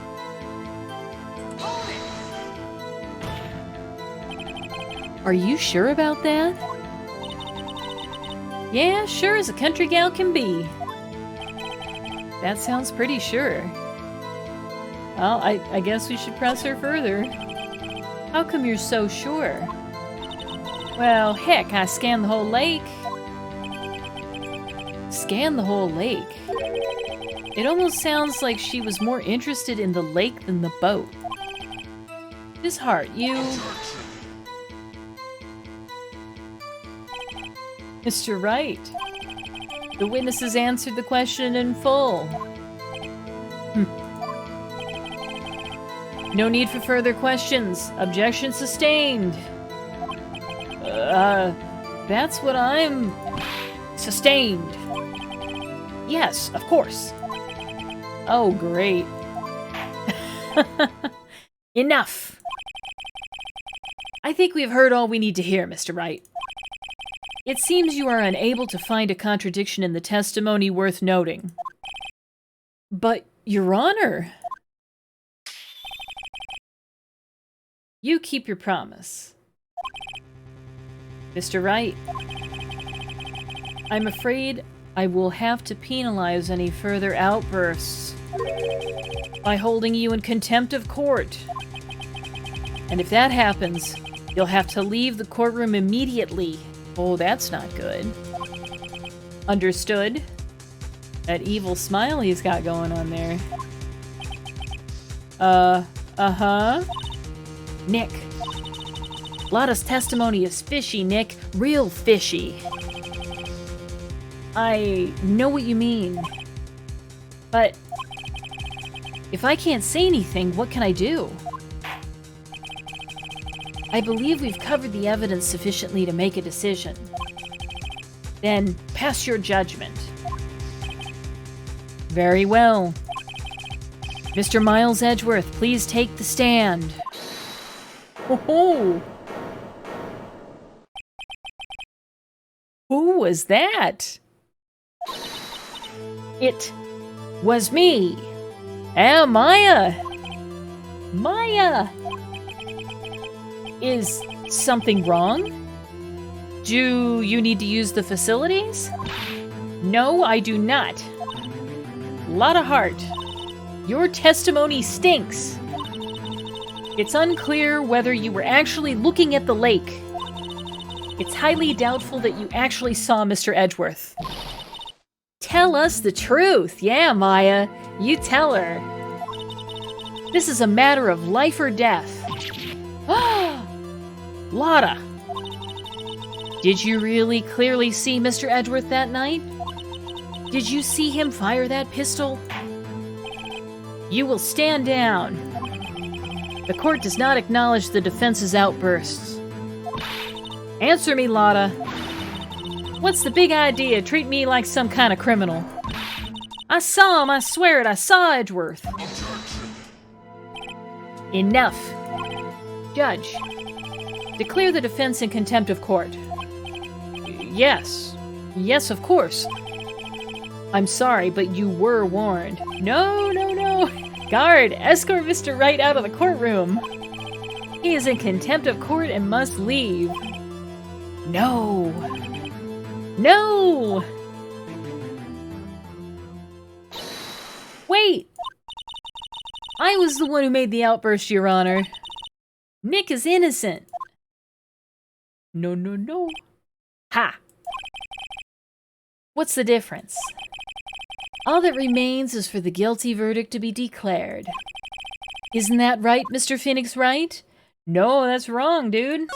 Are you sure about that? Yeah, sure as a country gal can be. That sounds pretty sure. Well, I guess we should press her further. How come you're so sure? Well, heck, I scanned the whole lake. Scanned the whole lake? It almost sounds like she was more interested in the lake than the boat. Miss Hart, you... Mr. Wright, the witness has answered the question in full. No need for further questions. Objection sustained. That's what I'm... Sustained. Yes, of course. Oh, great. Enough. I think we've heard all we need to hear, Mr. Wright. It seems you are unable to find a contradiction in the testimony worth noting. But, Your Honor... You keep your promise. Mr. Wright, I'm afraid I will have to penalize any further outbursts by holding you in contempt of court. And if that happens, you'll have to leave the courtroom immediately. Oh, that's not good. Understood? That evil smile he's got going on there. Uh-huh. Nick. Lotta's testimony is fishy, Nick. Real fishy. I know what you mean. But if I can't say anything, what can I do? I believe we've covered the evidence sufficiently to make a decision. Then, pass your judgment. Very well. Mr. Miles Edgeworth, please take the stand. Oh! Who was that? It was me. Maya! Maya! Is something wrong? Do you need to use the facilities? No, I do not. Lot of heart. Your testimony stinks. It's unclear whether you were actually looking at the lake. It's highly doubtful that you actually saw Mr. Edgeworth. Tell us the truth. Yeah, Maya. You tell her. This is a matter of life or death. Lotta. Did you really clearly see Mr. Edgeworth that night? Did you see him fire that pistol? You will stand down. The court does not acknowledge the defense's outbursts. Answer me, Lotta. What's the big idea? Treat me like some kind of criminal. I saw him, I swear it, I saw Edgeworth. Enough. Judge, declare the defense in contempt of court. Yes. Yes, of course. I'm sorry, but you were warned. No, no, no. Guard, escort Mr. Wright out of the courtroom. He is in contempt of court and must leave. No. No! Wait! I was the one who made the outburst, Your Honor. Nick is innocent. No, no, no. Ha! What's the difference? All that remains is for the guilty verdict to be declared. Isn't that right, Mr. Phoenix Wright? No, that's wrong, dude.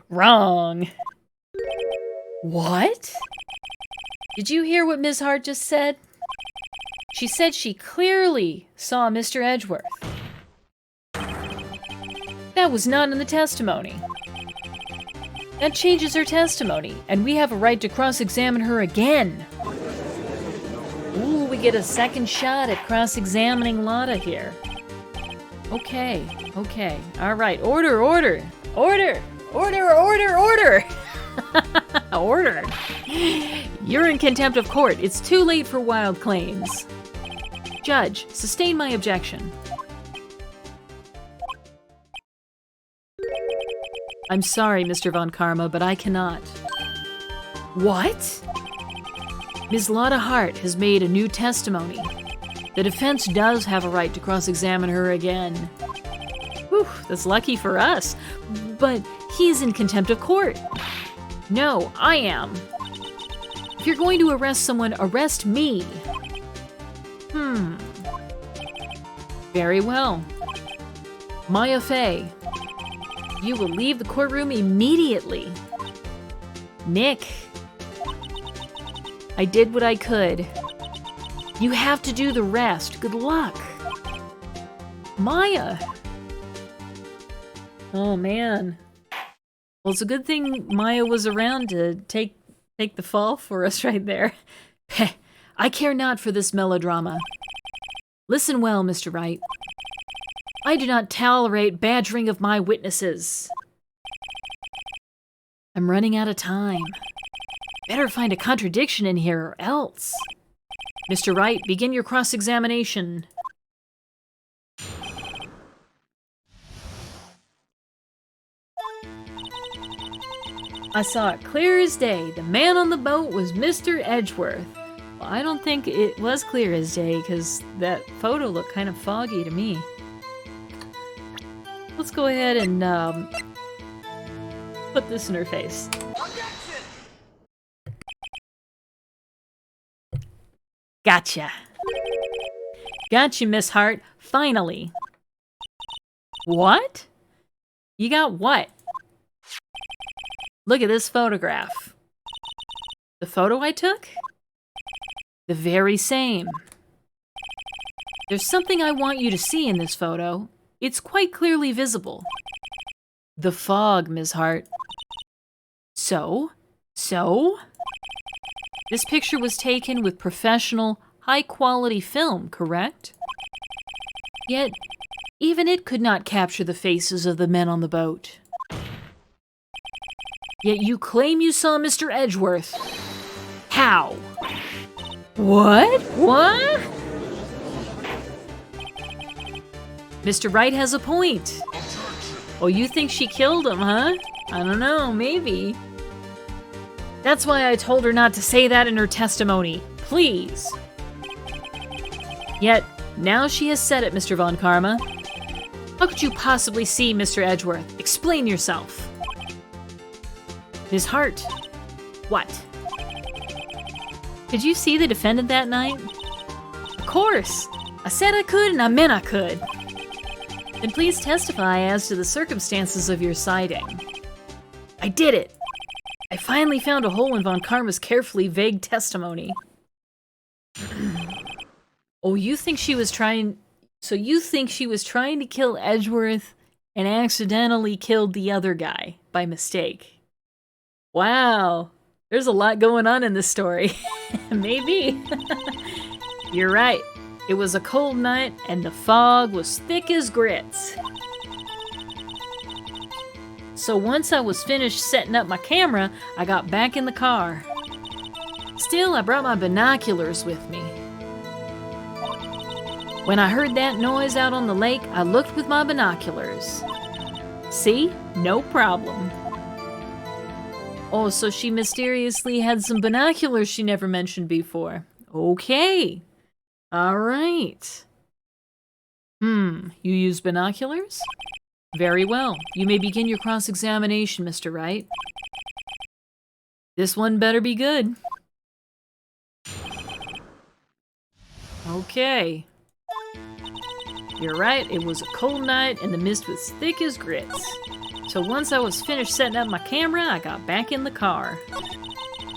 Wrong. What? Did you hear what Ms. Hart just said? She said she clearly saw Mr. Edgeworth. That was not in the testimony. That changes her testimony, and we have a right to cross-examine her again. Ooh, we get a second shot at cross-examining Lotta here. Okay, okay. All right, order, order, order, order, order, order. Order. You're in contempt of court. It's too late for wild claims. Judge, sustain my objection. I'm sorry, Mr. Von Karma, but I cannot. What? Ms. Lotta Hart has made a new testimony. The defense does have a right to cross-examine her again. Whew, that's lucky for us. But he's in contempt of court. No, I am. If you're going to arrest someone, arrest me. Very well. Maya Fey, you will leave the courtroom immediately. Nick, I did what I could. You have to do the rest. Good luck. Maya. Oh, man. Well, it's a good thing Maya was around to take the fall for us right there. I care not for this melodrama. Listen well, Mr. Wright. I do not tolerate badgering of my witnesses. I'm running out of time. Better find a contradiction in here or else. Mr. Wright, begin your cross-examination. I saw it clear as day. The man on the boat was Mr. Edgeworth. Well, I don't think it was clear as day because that photo looked kind of foggy to me. Let's go ahead and put this in her face. Gotcha. Gotcha, Miss Hart. Finally. What? You got what? Look at this photograph. The photo I took? The very same. There's something I want you to see in this photo. It's quite clearly visible. The fog, Ms. Hart. So? This picture was taken with professional, high-quality film, correct? Yet, even it could not capture the faces of the men on the boat. Yet you claim you saw Mr. Edgeworth. How? What? Mr. Wright has a point. Oh, you think she killed him, huh? I don't know, maybe. That's why I told her not to say that in her testimony. Please. Yet, now she has said it, Mr. Von Karma. How could you possibly see Mr. Edgeworth? Explain yourself. Ms. Hart. What? Did you see the defendant that night? Of course. I said I could and I meant I could. Then please testify as to the circumstances of your sighting. I did it. I finally found a hole in Von Karma's carefully vague testimony. Oh, you think she was trying... So you think she was trying to kill Edgeworth and accidentally killed the other guy by mistake? Wow. There's a lot going on in this story. Maybe. You're right. It was a cold night and the fog was thick as grits. So once I was finished setting up my camera, I got back in the car. Still, I brought my binoculars with me. When I heard that noise out on the lake, I looked with my binoculars. See? No problem. Oh, so she mysteriously had some binoculars she never mentioned before. Okay. All right. You use binoculars? Very well. You may begin your cross-examination, Mr. Wright. This one better be good. Okay. You're right, it was a cold night and the mist was thick as grits. So once I was finished setting up my camera, I got back in the car.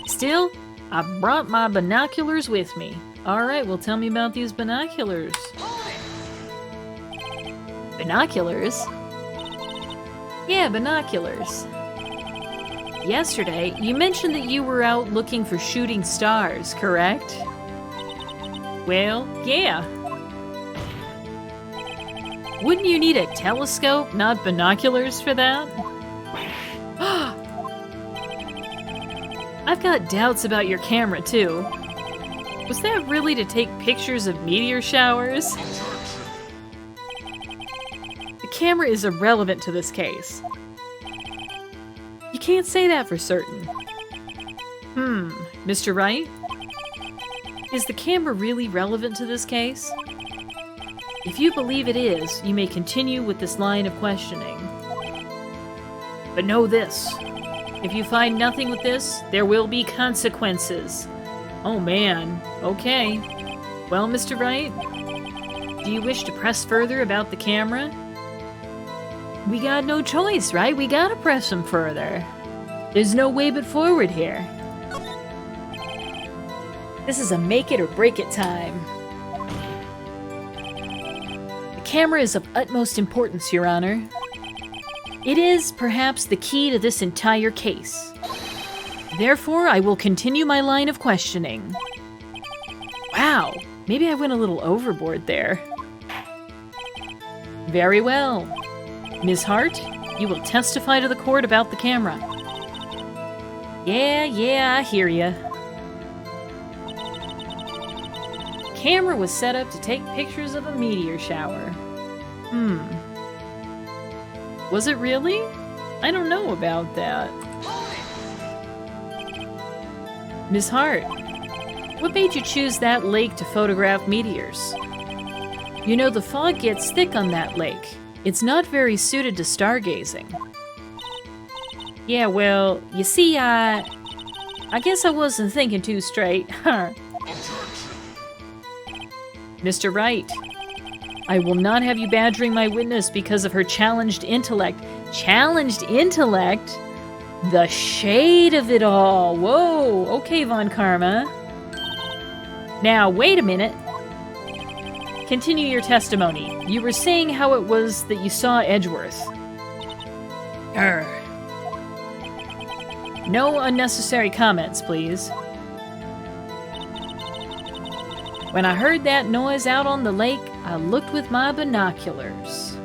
Still, I brought my binoculars with me. Alright, well tell me about these binoculars. Binoculars? Yeah, binoculars. Yesterday, you mentioned that you were out looking for shooting stars, correct? Well, yeah. Wouldn't you need a telescope, not binoculars, for that? I've got doubts about your camera, too. Was that really to take pictures of meteor showers? The camera is irrelevant to this case. You can't say that for certain. Mr. Wright? Is the camera really relevant to this case? If you believe it is, you may continue with this line of questioning. But know this. If you find nothing with this, there will be consequences. Oh man. Okay. Well, Mr. Wright, do you wish to press further about the camera? We got no choice, right? We gotta press him further. There's no way but forward here. This is a make it or break it time. The camera is of utmost importance, Your Honor. It is, perhaps, the key to this entire case. Therefore, I will continue my line of questioning. Wow, maybe I went a little overboard there. Very well. Ms. Hart, you will testify to the court about the camera. Yeah, I hear ya. Camera was set up to take pictures of a meteor shower. Was it really? I don't know about that. Ms. Hart, what made you choose that lake to photograph meteors? You know, the fog gets thick on that lake. It's not very suited to stargazing. Yeah, well, you see, I guess I wasn't thinking too straight, huh? Mr. Wright, I will not have you badgering my witness because of her challenged intellect. Challenged intellect? The shade of it all. Whoa, okay, Von Karma. Now, wait a minute. Continue your testimony. You were saying how it was that you saw Edgeworth. No unnecessary comments, please. When I heard that noise out on the lake, I looked with my binoculars.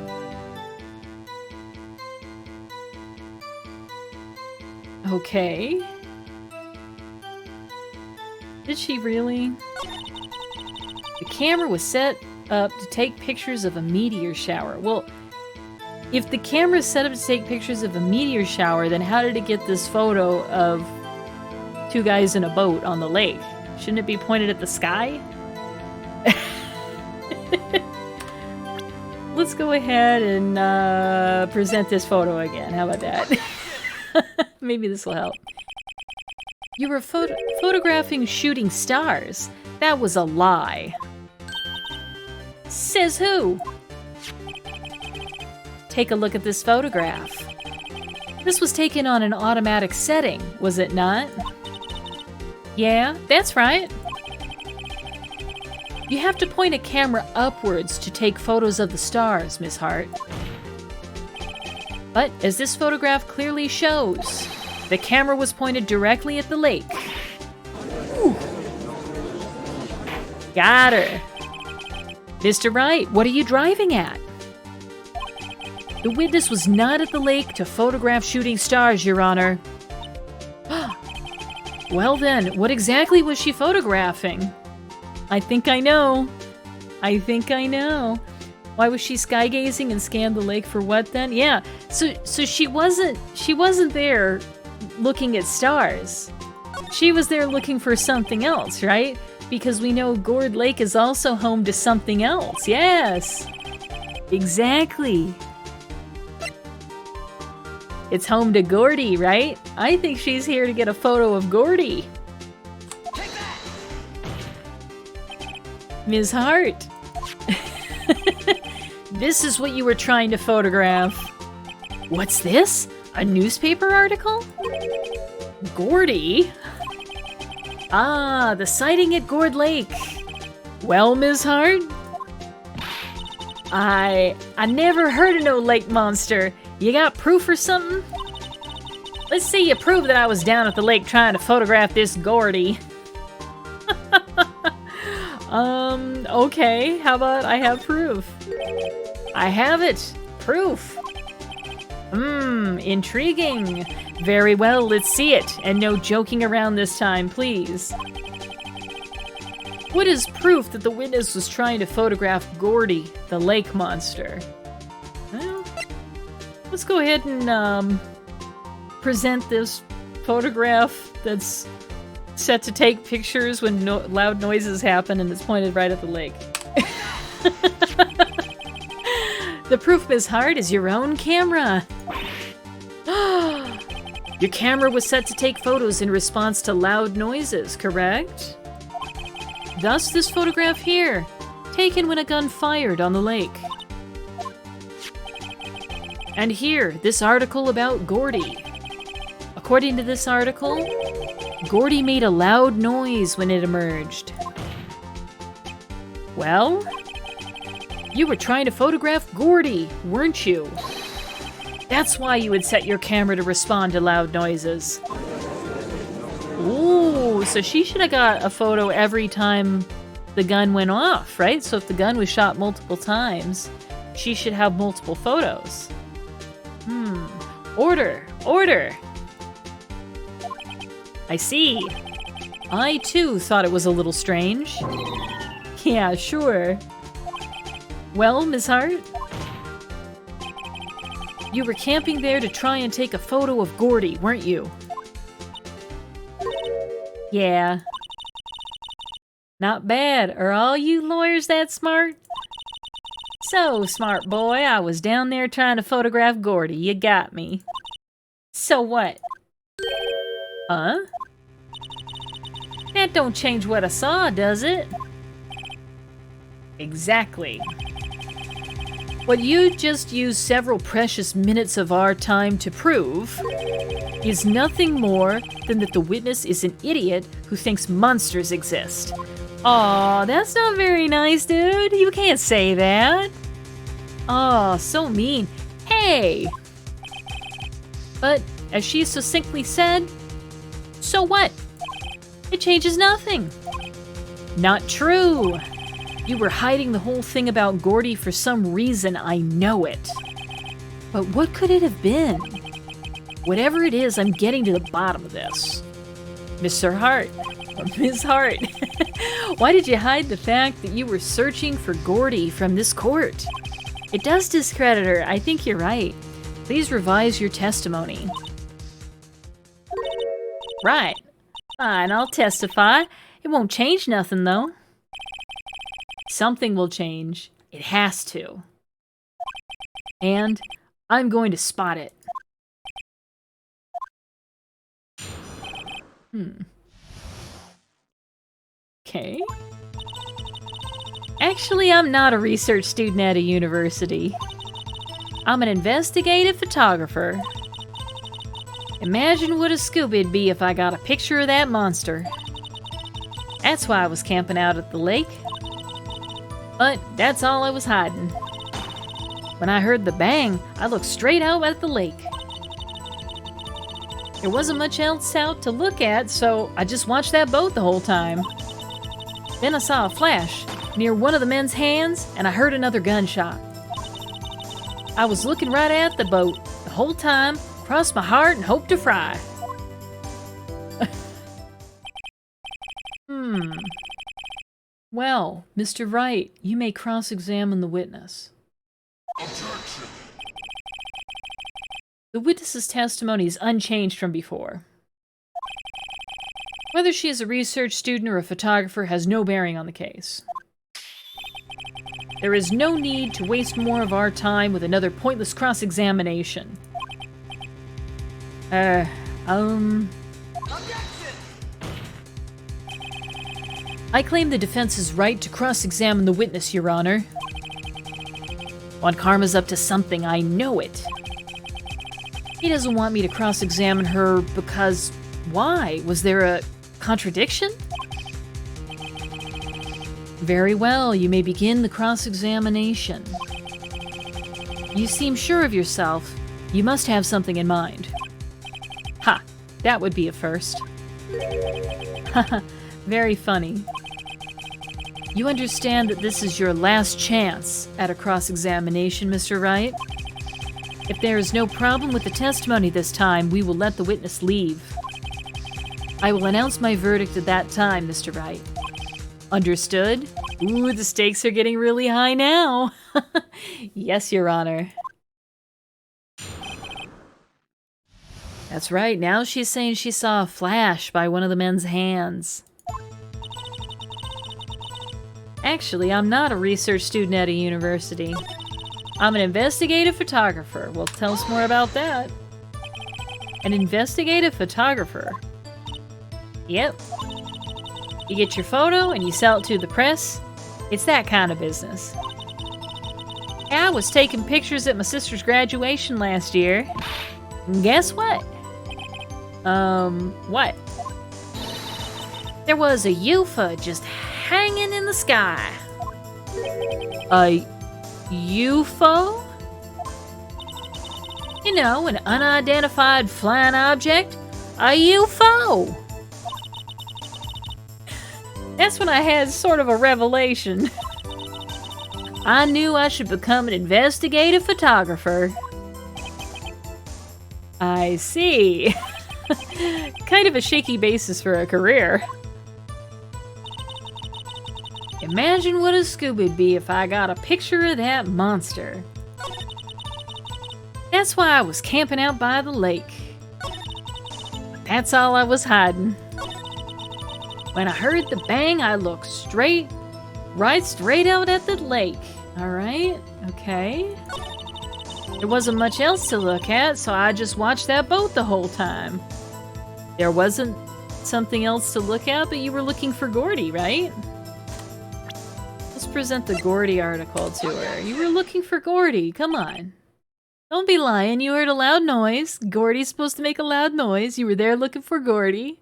Okay. Did she really? The camera was set up to take pictures of a meteor shower. Well, if the camera's set up to take pictures of a meteor shower, then how did it get this photo of two guys in a boat on the lake? Shouldn't it be pointed at the sky? Let's go ahead and present this photo again. How about that? Maybe this will help. You were photographing shooting stars. That was a lie. Says who? Take a look at this photograph. This was taken on an automatic setting, was it not? Yeah, that's right. You have to point a camera upwards to take photos of the stars, Miss Hart. But as this photograph clearly shows, the camera was pointed directly at the lake. Ooh. Got her. Mr. Wright, what are you driving at? The witness was not at the lake to photograph shooting stars, Your Honor. Well then, what exactly was she photographing? I think I know. I think I know. Why was she skygazing and scanned the lake for what then? Yeah, so she wasn't there looking at stars. She was there looking for something else, right? Because we know Gourd Lake is also home to something else. Yes. Exactly. It's home to Gourdy, right? I think she's here to get a photo of Gourdy. Ms. Hart. This is what you were trying to photograph. What's this? A newspaper article? Gourdy? Ah, the sighting at Gourd Lake. Well, Ms. Hart? I never heard of no lake monster. You got proof or something? Let's see you prove that I was down at the lake trying to photograph this Gourdy. Okay, how about I have proof? I have it. Proof. Intriguing. Very well, let's see it. And no joking around this time, please. What is proof that the witness was trying to photograph Gourdy, the lake monster? Well, let's go ahead and present this photograph that's set to take pictures when loud noises happen and it's pointed right at the lake. The proof, Ms. Hart, is your own camera. Your camera was set to take photos in response to loud noises, correct? Thus this photograph here, taken when a gun fired on the lake. And here, this article about Gourdy. According to this article, Gourdy made a loud noise when it emerged. Well, you were trying to photograph Gourdy, weren't you? That's why you would set your camera to respond to loud noises. Ooh, so she should have got a photo every time the gun went off, right? So if the gun was shot multiple times, she should have multiple photos. Order, order. I see. I too thought it was a little strange. Yeah, sure. Well, Ms. Hart? You were camping there to try and take a photo of Gourdy, weren't you? Yeah. Not bad. Are all you lawyers that smart? So, smart boy, I was down there trying to photograph Gourdy. You got me. So what? Huh? That don't change what I saw, does it? Exactly. What you just used several precious minutes of our time to prove is nothing more than that the witness is an idiot who thinks monsters exist. Aw, that's not very nice, dude. You can't say that. Oh, so mean. Hey! But, as she succinctly said, so what? It changes nothing. Not true. You were hiding the whole thing about Gourdy for some reason, I know it. But what could it have been? Whatever it is, I'm getting to the bottom of this. Mr. Hart, or Ms. Hart, why did you hide the fact that you were searching for Gourdy from this court? It does discredit her, I think you're right. Please revise your testimony. Right. Fine, I'll testify. It won't change nothing, though. Something will change. It has to. And I'm going to spot it. Okay. Actually, I'm not a research student at a university. I'm an investigative photographer. Imagine what a scoop it'd be if I got a picture of that monster. That's why I was camping out at the lake. But that's all I was hiding. When I heard the bang, I looked straight out at the lake. There wasn't much else out to look at, so I just watched that boat the whole time. Then I saw a flash near one of the men's hands, and I heard another gunshot. I was looking right at the boat the whole time, crossed my heart and hoped to fry. Well, Mr. Wright, you may cross-examine the witness. Objection. The witness's testimony is unchanged from before. Whether she is a research student or a photographer has no bearing on the case. There is no need to waste more of our time with another pointless cross-examination. Objection. I claim the defense's right to cross-examine the witness, Your Honor. Juan Karma's up to something, I know it. He doesn't want me to cross-examine her because... why? Was there a contradiction? Very well, you may begin the cross-examination. You seem sure of yourself. You must have something in mind. Ha! That would be a first. Haha, very funny. You understand that this is your last chance at a cross-examination, Mr. Wright? If there is no problem with the testimony this time, we will let the witness leave. I will announce my verdict at that time, Mr. Wright. Understood? Ooh, the stakes are getting really high now. Yes, Your Honor. That's right, now she's saying she saw a flash by one of the men's hands. Actually, I'm not a research student at a university. I'm an investigative photographer. Well, tell us more about that. An investigative photographer? Yep. You get your photo and you sell it to the press. It's that kind of business. I was taking pictures at my sister's graduation last year. And guess what? What? There was a UFO just hanging in the sky. A UFO? You know, an unidentified flying object. A UFO! That's when I had sort of a revelation. I knew I should become an investigative photographer. I see. Kind of a shaky basis for a career. Imagine what a scoop it'd be if I got a picture of that monster. That's why I was camping out by the lake. That's all I was hiding. When I heard the bang, I looked straight out at the lake. Alright, okay. There wasn't much else to look at, so I just watched that boat the whole time. There wasn't something else to look at, but you were looking for Gourdy, right? Let's present the Gourdy article to her. You were looking for Gourdy, come on. Don't be lying, you heard a loud noise. Gourdy's supposed to make a loud noise. You were there looking for Gourdy.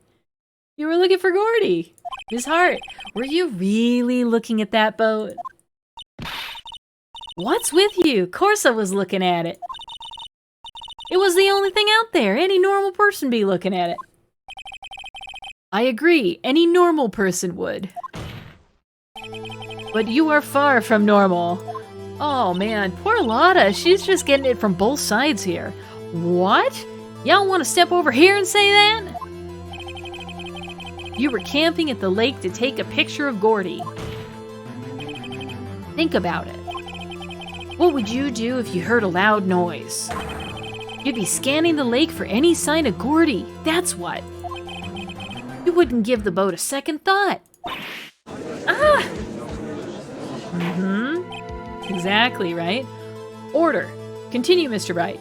You were looking for Gourdy. Miss Hart, were you really looking at that boat? What's with you? Of course I was looking at it. It was the only thing out there. Any normal person be looking at it. I agree. Any normal person would. But you are far from normal. Oh man, poor Lotta. She's just getting it from both sides here. What? Y'all want to step over here and say that? You were camping at the lake to take a picture of Gourdy. Think about it. What would you do if you heard a loud noise? You'd be scanning the lake for any sign of Gourdy. That's what. You wouldn't give the boat a second thought. Ah! Mm-hmm. Exactly, right? Order. Continue, Mr. Wright.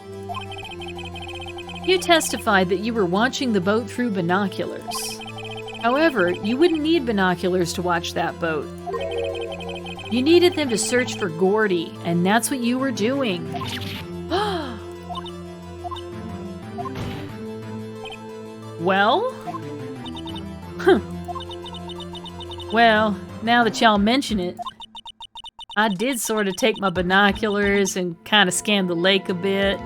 You testified that you were watching the boat through binoculars. However, you wouldn't need binoculars to watch that boat. You needed them to search for Gourdy, and that's what you were doing. Well? Huh. Well, now that y'all mention it, I did sort of take my binoculars and kind of scan the lake a bit.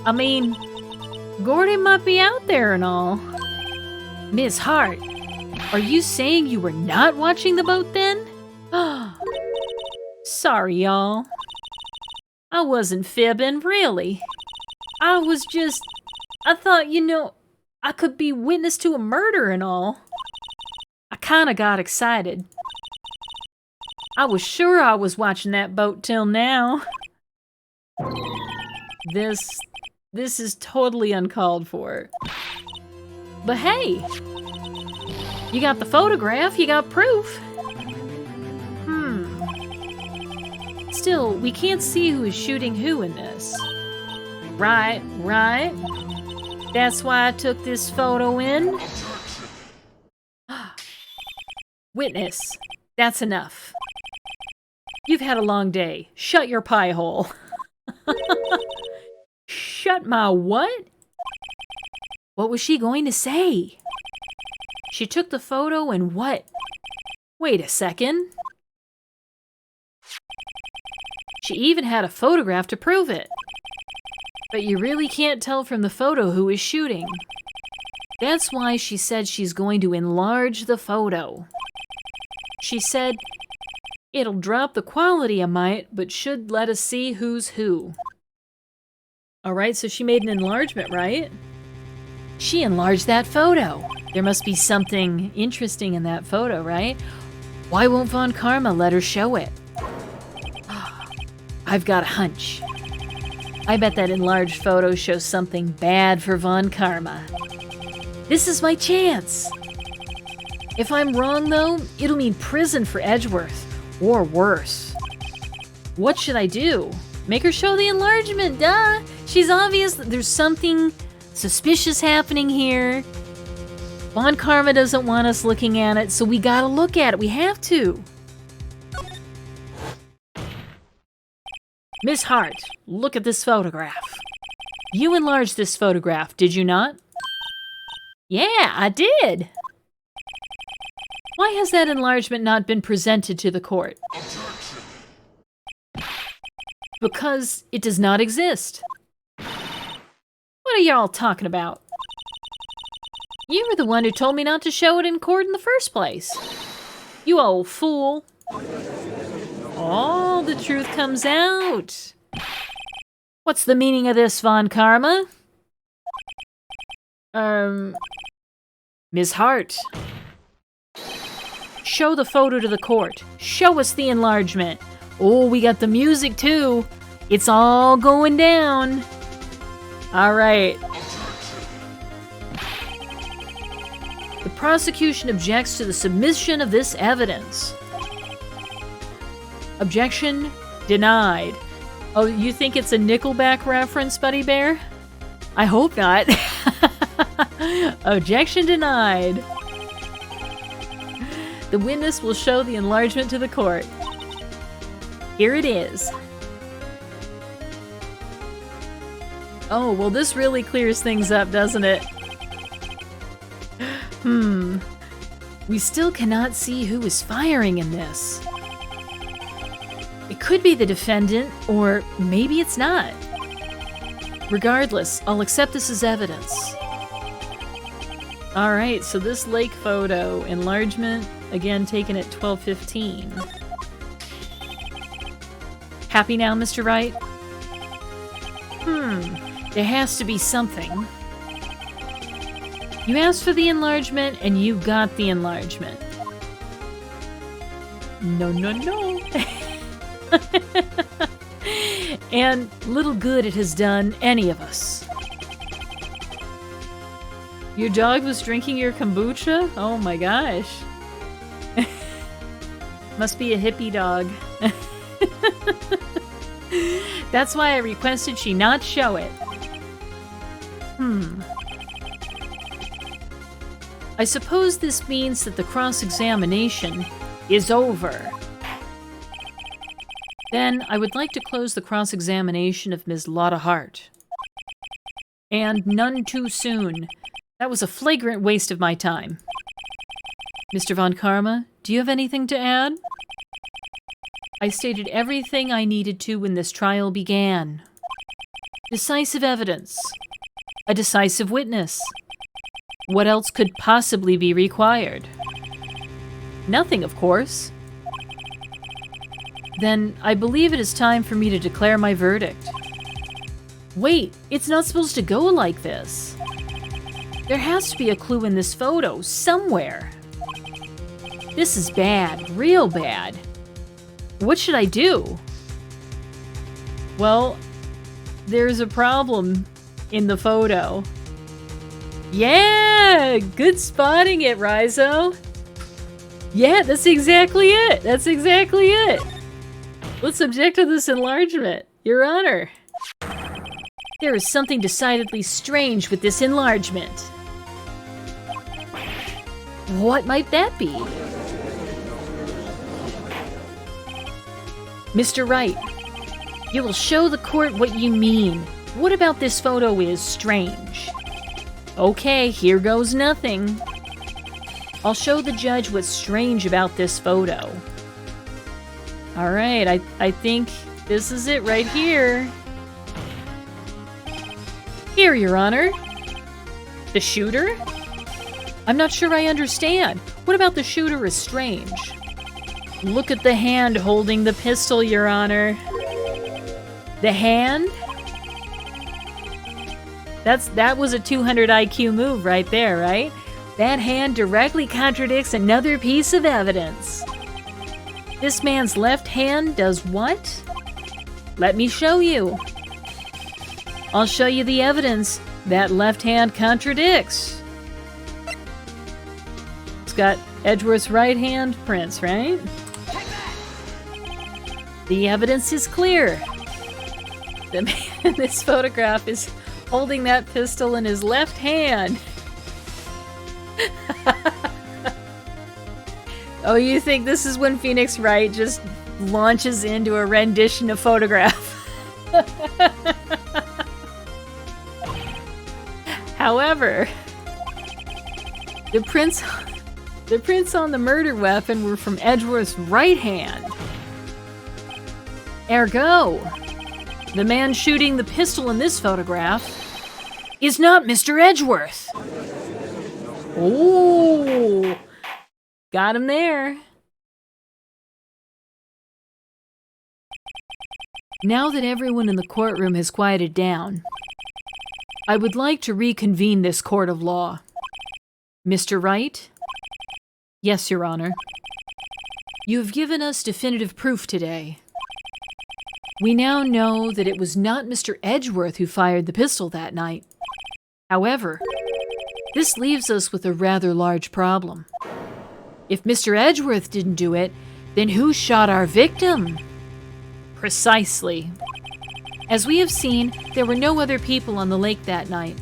I mean, Gourdy might be out there and all. Miss Hart, are you saying you were not watching the boat then? Sorry, y'all. I wasn't fibbing, really. I thought, I could be witness to a murder and all. I kinda got excited. I was sure I was watching that boat till now. This is totally uncalled for. But hey, you got the photograph, you got proof. Still, we can't see who is shooting who in this. Right. That's why I took this photo in. Witness, that's enough. You've had a long day. Shut your pie hole. Shut my what? What was she going to say? She took the photo and what? Wait a second. She even had a photograph to prove it. But you really can't tell from the photo who is shooting. That's why she said she's going to enlarge the photo. She said, it'll drop the quality a mite, but should let us see who's who. Alright, so she made an enlargement, right? She enlarged that photo. There must be something interesting in that photo, right? Why won't Von Karma let her show it? I've got a hunch. I bet that enlarged photo shows something bad for Von Karma. This is my chance. If I'm wrong, though, it'll mean prison for Edgeworth, or worse. What should I do? Make her show the enlargement, duh! She's obvious that there's something suspicious happening here. Von Karma doesn't want us looking at it, so we gotta look at it. We have to. Miss Hart, look at this photograph. You enlarged this photograph, did you not? Yeah, I did. Why has that enlargement not been presented to the court? Objection. Because it does not exist. What are y'all talking about? You were the one who told me not to show it in court in the first place. You old fool. All the truth comes out. What's the meaning of this, Von Karma? Ms. Hart. Show the photo to the court. Show us the enlargement. Oh, we got the music too. It's all going down. All right. The prosecution objects to the submission of this evidence. Objection denied. Oh, you think it's a Nickelback reference, Buddy Bear? I hope not. Objection denied. The witness will show the enlargement to the court. Here it is. Oh, well, this really clears things up, doesn't it? We still cannot see who is firing in this. It could be the defendant, or maybe it's not. Regardless, I'll accept this as evidence. Alright, so this lake photo, enlargement, again taken at 12:15. Happy now, Mr. Wright? There has to be something. You asked for the enlargement, and you got the enlargement. No, no, no. And little good it has done any of us. Your dog was drinking your kombucha? Oh my gosh. Must be a hippie dog. That's why I requested she not show it. I suppose this means that the cross-examination is over. Then, I would like to close the cross-examination of Ms. Lotta Hart. And none too soon. That was a flagrant waste of my time. Mr. Von Karma, do you have anything to add? I stated everything I needed to when this trial began. Decisive evidence. A decisive witness. What else could possibly be required? Nothing, of course. Then, I believe it is time for me to declare my verdict. Wait, it's not supposed to go like this. There has to be a clue in this photo, somewhere. This is bad, real bad. What should I do? Well, there's a problem in the photo. Yeah! Good spotting it, Rizo. Yeah, that's exactly it. That's exactly it. Let's object to this enlargement, Your Honor. There is something decidedly strange with this enlargement. What might that be? Mr. Wright, you will show the court what you mean. What about this photo is strange? Okay, here goes nothing. I'll show the judge what's strange about this photo. Alright, I think this is it right here. Here, Your Honor. The shooter? I'm not sure I understand. What about the shooter is strange? Look at the hand holding the pistol, Your Honor. The hand? That was a 200 IQ move right there, right? That hand directly contradicts another piece of evidence. This man's left hand does what? Let me show you. I'll show you the evidence that left hand contradicts. It's got Edgeworth's right hand prints, right? The evidence is clear. The man in this photograph is holding that pistol in his left hand. Oh, you think this is when Phoenix Wright just launches into a rendition of Photograph? However, the prints on the murder weapon were from Edgeworth's right hand. Ergo, the man shooting the pistol in this photograph is not Mr. Edgeworth. Oh, got him there. Now that everyone in the courtroom has quieted down, I would like to reconvene this court of law. Mr. Wright? Yes, Your Honor. You have given us definitive proof today. We now know that it was not Mr. Edgeworth who fired the pistol that night. However, this leaves us with a rather large problem. If Mr. Edgeworth didn't do it, then who shot our victim? Precisely. As we have seen, there were no other people on the lake that night.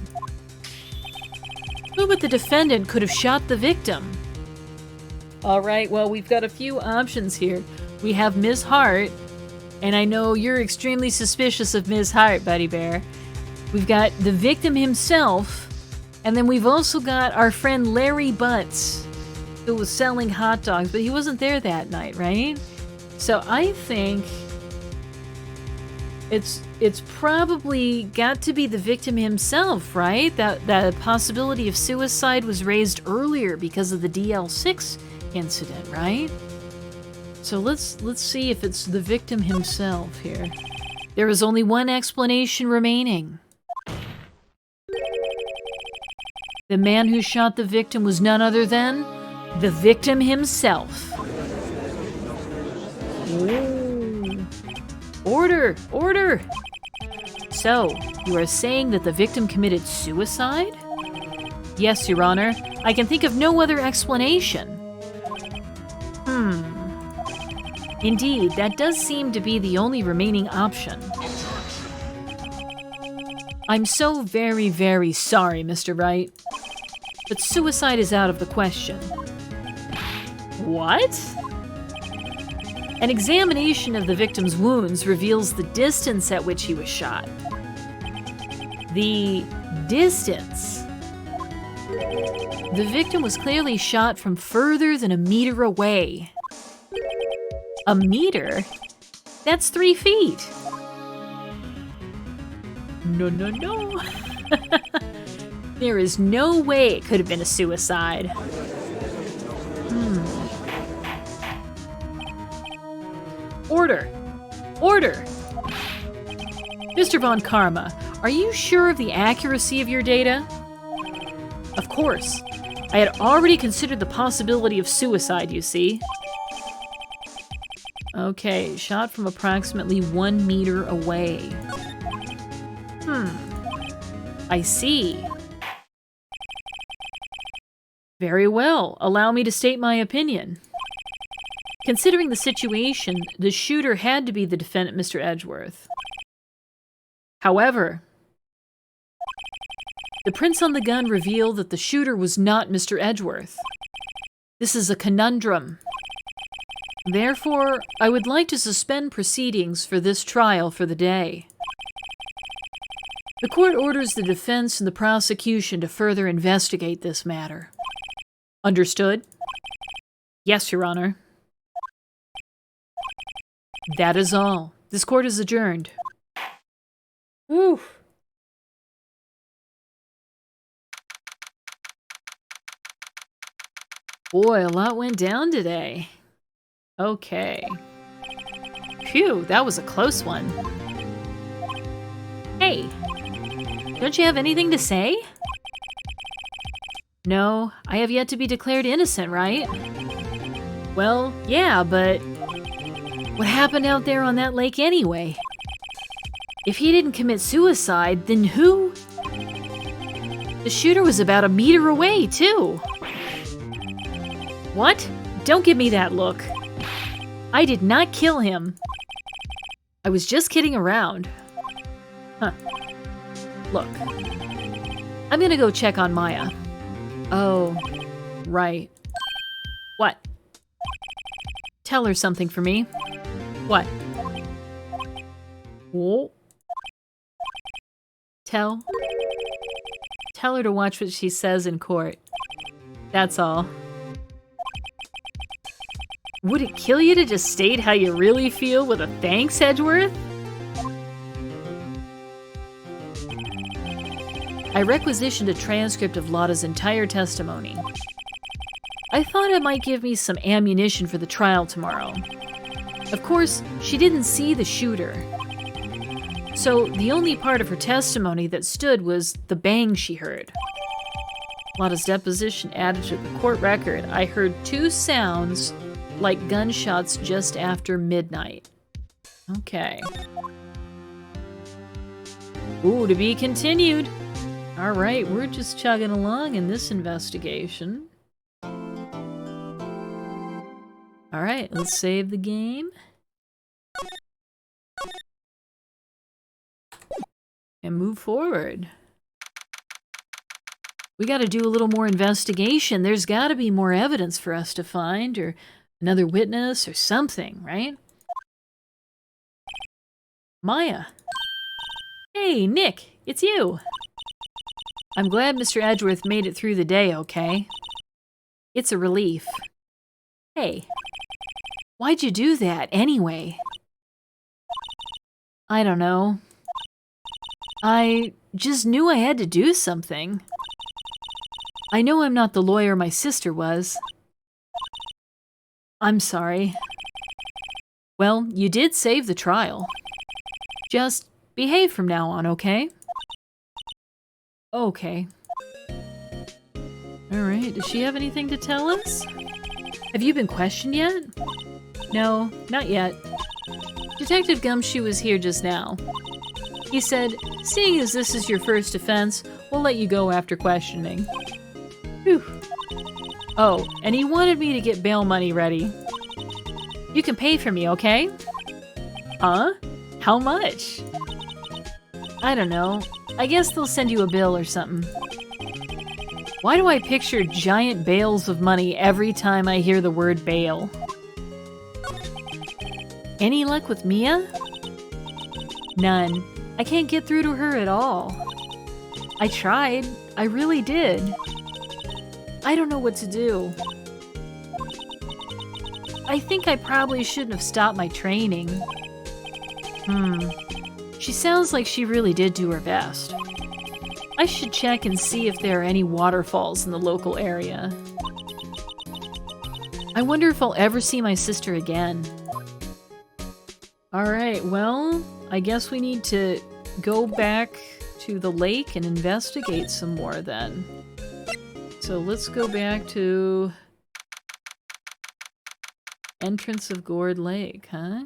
Who but the defendant could have shot the victim? Alright, well, we've got a few options here. We have Ms. Hart, and I know you're extremely suspicious of Ms. Hart, Buddy Bear. We've got the victim himself, and then we've also got our friend Larry Butts. who was selling hot dogs, but he wasn't there that night, right? So I think it's probably got to be the victim himself, right? That possibility of suicide was raised earlier because of the DL6 incident, right? So let's see if it's the victim himself here. There is only one explanation remaining. The man who shot the victim was none other than the victim himself. Ooh. Order! Order! So, you are saying that the victim committed suicide? Yes, Your Honor. I can think of no other explanation. Indeed, that does seem to be the only remaining option. I'm so very, very sorry, Mr. Wright. But suicide is out of the question. What? An examination of the victim's wounds reveals the distance at which he was shot. The distance. The victim was clearly shot from further than a meter away. A meter? That's 3 feet. No, no, no. There is no way it could have been a suicide. Order! Order! Mr. Von Karma, are you sure of the accuracy of your data? Of course. I had already considered the possibility of suicide, you see. Okay, shot from approximately 1 meter away. I see. Very well. Allow me to state my opinion. Considering the situation, the shooter had to be the defendant, Mr. Edgeworth. However, the prints on the gun reveal that the shooter was not Mr. Edgeworth. This is a conundrum. Therefore, I would like to suspend proceedings for this trial for the day. The court orders the defense and the prosecution to further investigate this matter. Understood? Yes, Your Honor. That is all. This court is adjourned. Whew. Boy, a lot went down today. Okay. Phew, that was a close one. Hey, don't you have anything to say? No, I have yet to be declared innocent, right? Well, yeah, but what happened out there on that lake anyway? If he didn't commit suicide, then who? The shooter was about a meter away, too. What? Don't give me that look. I did not kill him. I was just kidding around. Huh. Look. I'm gonna go check on Maya. Oh, right. What? Tell her something for me. What? Whoa. Tell her to watch what she says in court. That's all. Would it kill you to just state how you really feel with a thanks, Edgeworth? I requisitioned a transcript of Lotta's entire testimony. I thought it might give me some ammunition for the trial tomorrow. Of course, she didn't see the shooter. So the only part of her testimony that stood was the bang she heard. Lotta's deposition added to the court record, I heard 2 sounds like gunshots just after midnight. Okay. Ooh, to be continued. All right, we're just chugging along in this investigation. All right, let's save the game. And move forward. We got to do a little more investigation. There's got to be more evidence for us to find, or another witness, or something, right? Maya. Hey, Nick, it's you. I'm glad Mr. Edgeworth made it through the day okay. It's a relief. Hey, why'd you do that anyway? I don't know. I just knew I had to do something. I know I'm not the lawyer my sister was. I'm sorry. Well, you did save the trial. Just behave from now on, okay? Okay. Alright, does she have anything to tell us? Have you been questioned yet? No, not yet. Detective Gumshoe was here just now. He said, seeing as this is your first offense, we'll let you go after questioning. Whew. Oh, and he wanted me to get bail money ready. You can pay for me, okay? Huh? How much? I don't know. I guess they'll send you a bill or something. Why do I picture giant bales of money every time I hear the word bail? Any luck with Mia? None. I can't get through to her at all. I tried. I really did. I don't know what to do. I think I probably shouldn't have stopped my training. She sounds like she really did do her best. I should check and see if there are any waterfalls in the local area. I wonder if I'll ever see my sister again. Alright, well, I guess we need to go back to the lake and investigate some more then. So let's go back to entrance of Gourd Lake, huh?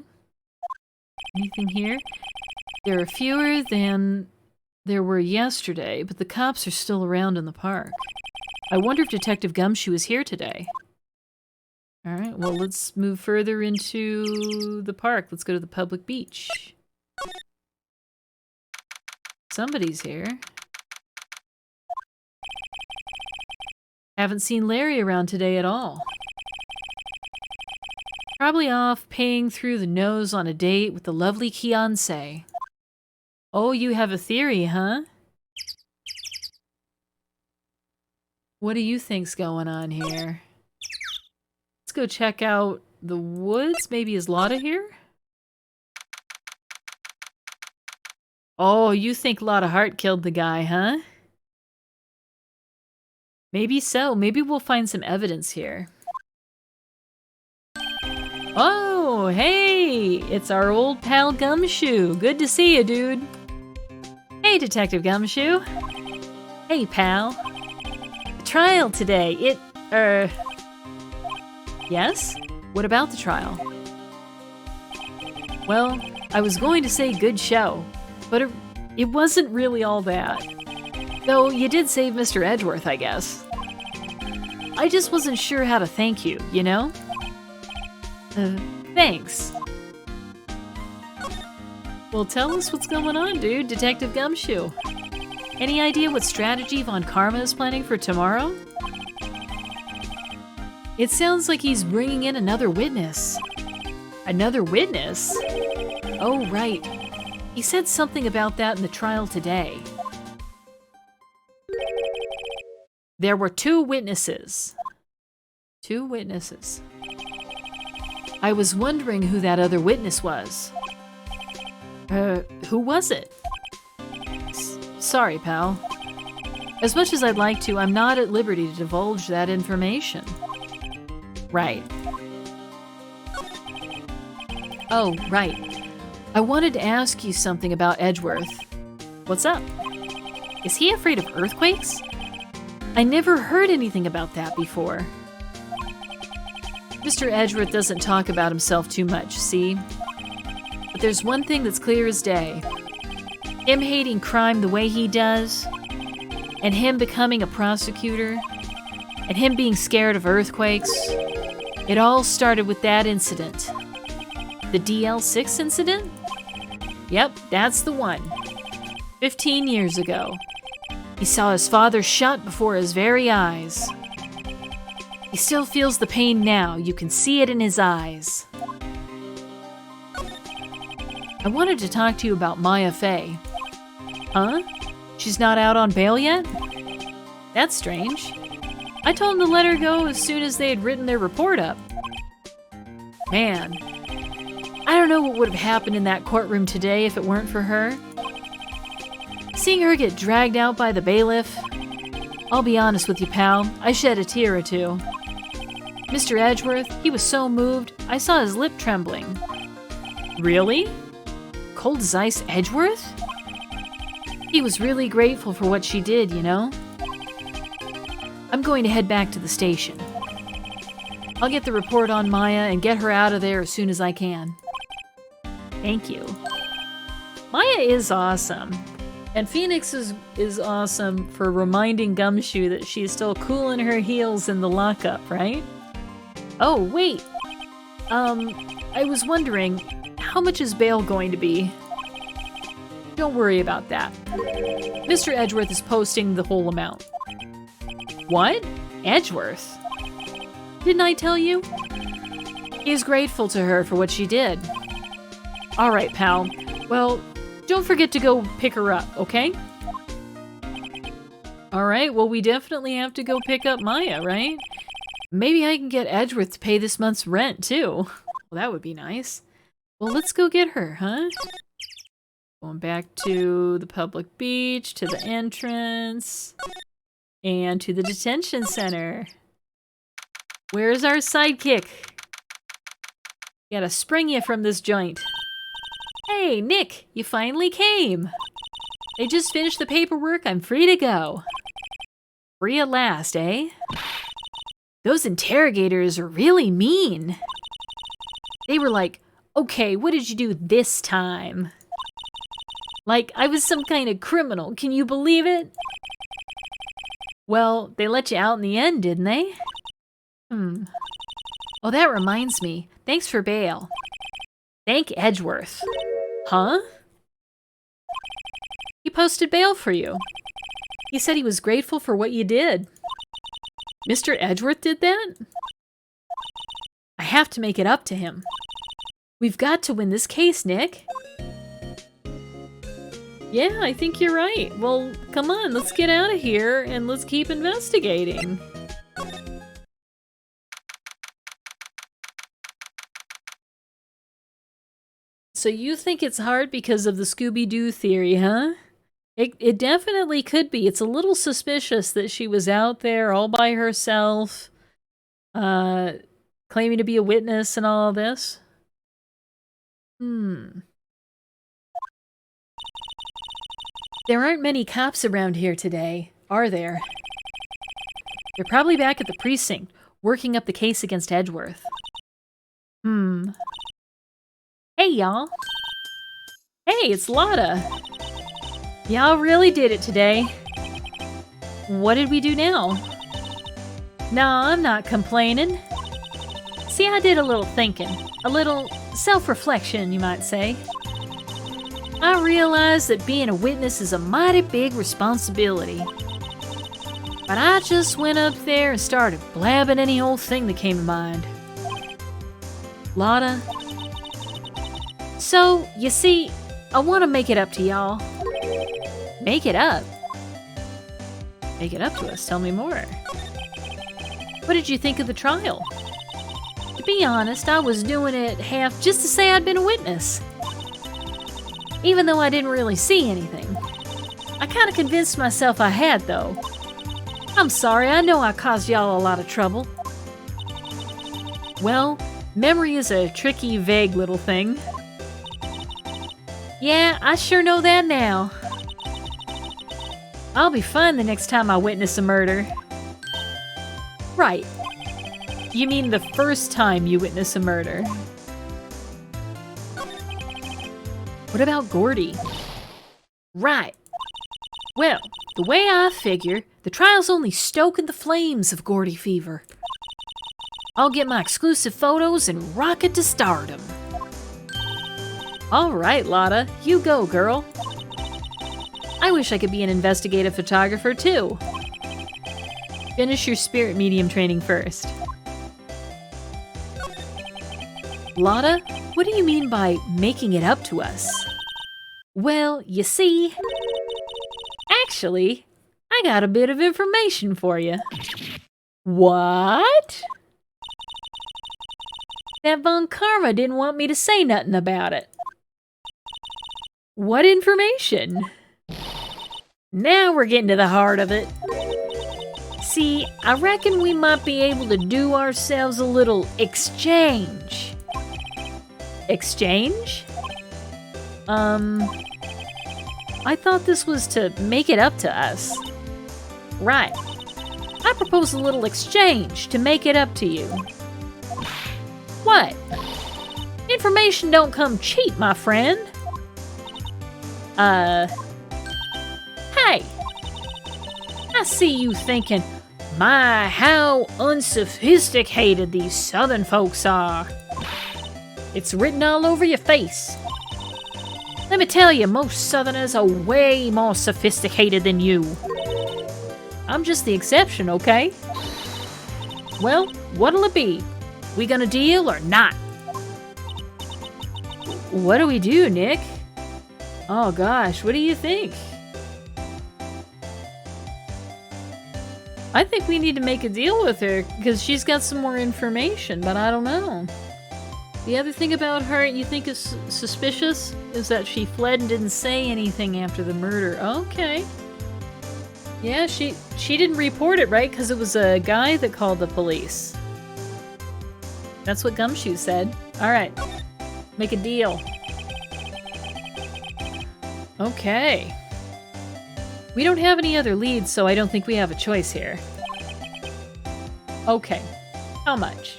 Anything here? There are fewer than there were yesterday, but the cops are still around in the park. I wonder if Detective Gumshoe is here today. Alright, well let's move further into the park. Let's go to the public beach. Somebody's here. Haven't seen Larry around today at all. Probably off paying through the nose on a date with the lovely Kianse. Oh, you have a theory, huh? What do you think's going on here? Let's go check out the woods. Maybe is Lotta here? Oh, you think Lotta Hart killed the guy, huh? Maybe so. Maybe we'll find some evidence here. Oh, hey! It's our old pal Gumshoe. Good to see you, dude. Hey, Detective Gumshoe. Hey, pal. The trial today. Yes? What about the trial? Well, I was going to say good show, but it wasn't really all that. Though you did save Mr. Edgeworth, I guess. I just wasn't sure how to thank you, you know? Thanks. Well, tell us what's going on, dude, Detective Gumshoe. Any idea what strategy Von Karma is planning for tomorrow? It sounds like he's bringing in another witness. Another witness? Oh, right. He said something about that in the trial today. There were 2 witnesses. 2 witnesses. I was wondering who that other witness was. Who was it? Sorry, pal. As much as I'd like to, I'm not at liberty to divulge that information. Right. Oh, right. I wanted to ask you something about Edgeworth. What's up? Is he afraid of earthquakes? I never heard anything about that before. Mr. Edgeworth doesn't talk about himself too much, see? But there's one thing that's clear as day. Him hating crime the way he does, and him becoming a prosecutor, and him being scared of earthquakes, it all started with that incident. The DL6 incident? Yep, that's the one. 15 years ago. He saw his father shot before his very eyes. He still feels the pain now. You can see it in his eyes. I wanted to talk to you about Maya Fey. Huh? She's not out on bail yet? That's strange. I told them to let her go as soon as they had written their report up. Man, I don't know what would have happened in that courtroom today if it weren't for her. Seeing her get dragged out by the bailiff, I'll be honest with you, pal, I shed a tear or two. Mr. Edgeworth, he was so moved, I saw his lip trembling. Really? Cold as ice Edgeworth? He was really grateful for what she did, you know? I'm going to head back to the station. I'll get the report on Maya and get her out of there as soon as I can. Thank you. Maya is awesome. And Phoenix is awesome for reminding Gumshoe that she's still cooling her heels in the lockup, right? Oh, wait. I was wondering, how much is bail going to be? Don't worry about that. Mr. Edgeworth is posting the whole amount. What? Edgeworth? Didn't I tell you? He's grateful to her for what she did. All right, pal. Well, don't forget to go pick her up, okay? All right, well, we definitely have to go pick up Maya, right? Maybe I can get Edgeworth to pay this month's rent, too. Well, that would be nice. Well, let's go get her, huh? Going back to the public beach, to the entrance, and to the detention center. Where's our sidekick? Gotta spring you from this joint. Hey, Nick, you finally came. They just finished the paperwork. I'm free to go. Free at last, eh? Those interrogators are really mean. They were like, okay, what did you do this time? Like I was some kind of criminal. Can you believe it? Well, they let you out in the end, didn't they? Oh, that reminds me. Thanks for bail. Thank Edgeworth. Huh? He posted bail for you. He said he was grateful for what you did. Mr. Edgeworth did that? I have to make it up to him. We've got to win this case, Nick. Yeah, I think you're right. Well, come on, let's get out of here and let's keep investigating. So you think it's hard because of the Scooby-Doo theory, huh? It definitely could be. It's a little suspicious that she was out there all by herself, claiming to be a witness and all this. There aren't many cops around here today, are there? They're probably back at the precinct, working up the case against Edgeworth. Hey, y'all. Hey, it's Lotta. Y'all really did it today. What did we do now? No, I'm not complaining. See, I did a little thinking. A little self-reflection, you might say. I realized that being a witness is a mighty big responsibility. But I just went up there and started blabbing any old thing that came to mind. Lotta. So, you see, I want to make it up to y'all. Make it up? Make it up to us. Tell me more. What did you think of the trial? To be honest, I was doing it half just to say I'd been a witness. Even though I didn't really see anything. I kind of convinced myself I had, though. I'm sorry, I know I caused y'all a lot of trouble. Well, memory is a tricky, vague little thing. Yeah, I sure know that now. I'll be fine the next time I witness a murder. Right. You mean the first time you witness a murder? What about Gourdy? Right. Well, the way I figure, the trial's only stoking the flames of Gourdy fever. I'll get my exclusive photos and rocket to stardom. All right, Lotta, you go, girl. I wish I could be an investigative photographer, too. Finish your spirit medium training first. Lotta, what do you mean by making it up to us? Well, you see... Actually, I got a bit of information for you. What? That Von Karma didn't want me to say nothing about it. What information? Now we're getting to the heart of it. See, I reckon we might be able to do ourselves a little exchange. Exchange? I thought this was to make it up to us. Right. I propose a little exchange to make it up to you. What? Information don't come cheap, my friend. Hey. I see you thinking, my, how unsophisticated these southern folks are. It's written all over your face. Let me tell you, most southerners are way more sophisticated than you. I'm just the exception, okay? Well, what'll it be? We gonna deal or not? What do we do, Nick? Oh gosh, what do you think? I think we need to make a deal with her, because she's got some more information, but I don't know. The other thing about her you think is suspicious is that she fled and didn't say anything after the murder. Okay. Yeah, she didn't report it, right? Because it was a guy that called the police. That's what Gumshoe said. Alright. Make a deal. Okay. We don't have any other leads, so I don't think we have a choice here. Okay. How much?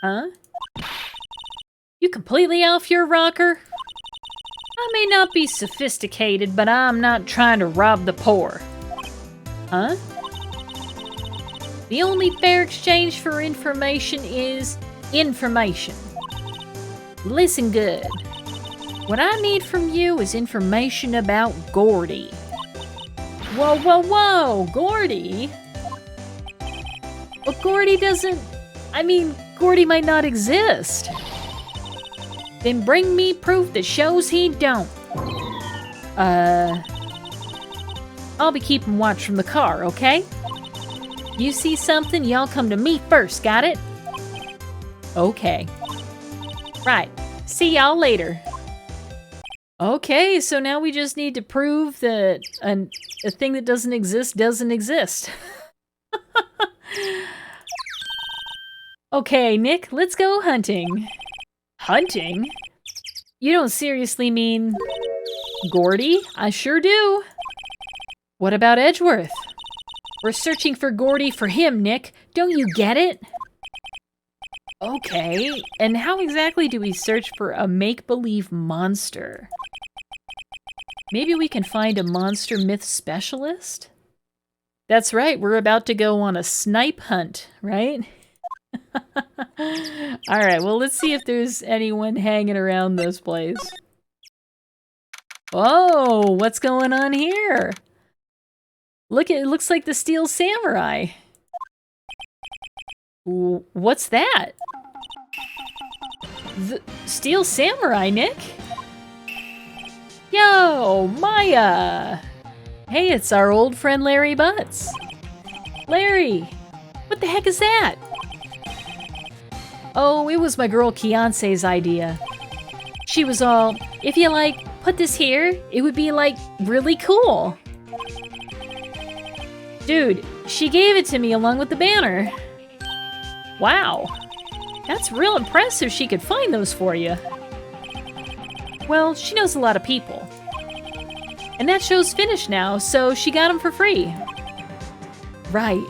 Huh? You completely off your rocker? I may not be sophisticated, but I'm not trying to rob the poor. Huh? The only fair exchange for information is information. Listen good. What I need from you is information about Gourdy. Whoa, whoa, whoa! Gourdy? But Gourdy doesn't... I mean, Gourdy might not exist. Then bring me proof that shows he don't. I'll be keeping watch from the car, okay? You see something, y'all come to me first, got it? Okay. Right. See y'all later. Okay, so now we just need to prove that a thing that doesn't exist doesn't exist. Okay, Nick, let's go hunting. Hunting? You don't seriously mean Gourdy? I sure do. What about Edgeworth? We're searching for Gourdy for him, Nick. Don't you get it? Okay, and how exactly do we search for a make-believe monster? Maybe we can find a monster myth specialist? That's right, we're about to go on a snipe hunt, right? Alright, well let's see if there's anyone hanging around this place. Oh, what's going on here? Look, it looks like the Steel Samurai. What's that? The Steel Samurai, Nick? Yo, Maya! Hey, it's our old friend Larry Butts. Larry, what the heck is that? Oh, it was my girl Kiance's idea. She was all, if you like, put this here, it would be like really cool. Dude, she gave it to me along with the banner. Wow, that's real impressive she could find those for you. Well, she knows a lot of people. And that show's finished now, so she got them for free. Right.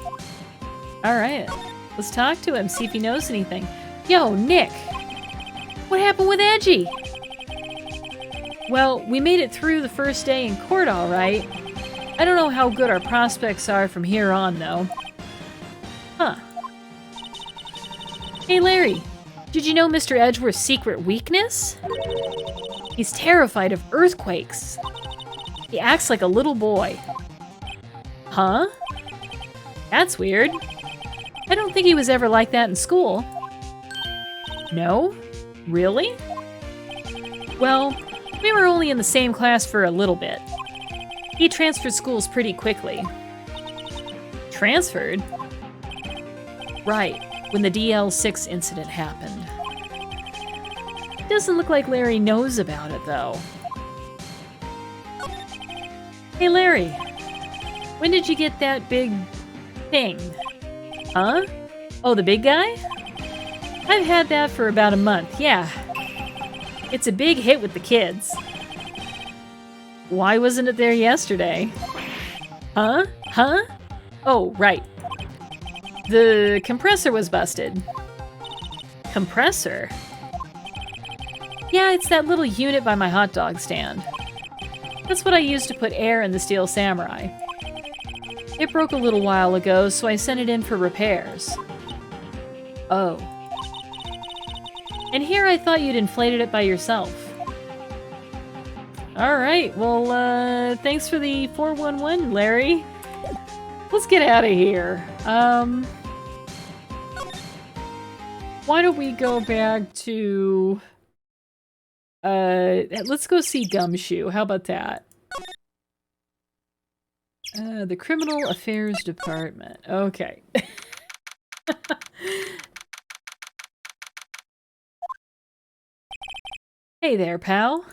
Alright, let's talk to him, see if he knows anything. Yo, Nick! What happened with Edgy? Well, we made it through the first day in court all right. I don't know how good our prospects are from here on, though. Huh. Hey, Larry. Did you know Mr. Edgeworth's secret weakness? He's terrified of earthquakes. He acts like a little boy. Huh? That's weird. I don't think he was ever like that in school. No? Really? Well, we were only in the same class for a little bit. He transferred schools pretty quickly. Transferred? Right, when the DL6 incident happened. Doesn't look like Larry knows about it, though. Hey, Larry. When did you get that big thing? Huh? Oh, the big guy? I've had that for about a month, yeah. It's a big hit with the kids. Why wasn't it there yesterday? Huh? Huh? Oh, right. The compressor was busted. Compressor? Yeah, it's that little unit by my hot dog stand. That's what I used to put air in the Steel Samurai. It broke a little while ago, so I sent it in for repairs. Oh. And here I thought you'd inflated it by yourself. Alright, well, thanks for the 411, Larry. Let's get out of here. Why don't we go back to... let's go see Gumshoe. How about that? The Criminal Affairs Department. Okay. Hey there, pal.